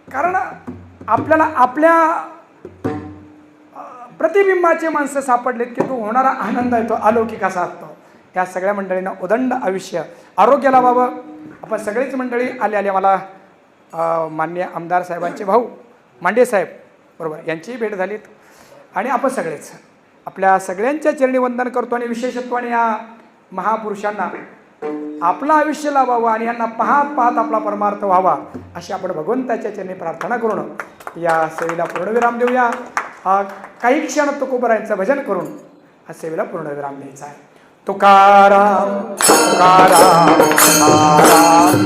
कारण आपल्याला आपल्या प्रतिबिंबाचे माणसं सापडलेत की तो होणारा आनंद आहे तो अलौकिक असा असतो. त्या सगळ्या मंडळींना उदंड आयुष्य आरोग्य लाभावं. आपण सगळीच मंडळी आले मला माननीय आमदार साहेबांचे भाऊ मांडे साहेब बरोबर यांचीही भेट झालीत. आणि आपण सगळेच आपल्या सगळ्यांच्या चरणी वंदन करतो. आणि विशेषत्वाने या महापुरुषांना आपलं आयुष्य लाभावं आणि यांना पाहत पाहत आपला परमार्थ व्हावा अशी आपण भगवंताच्या चरणी प्रार्थना करून या सेवेला पूर्णविराम देऊया. काही क्षण तुकोबरायांचं भजन करून हा सेवेला पूर्णविराम द्यायचा आहे. तुकाराम तुकाराम तुकाराम.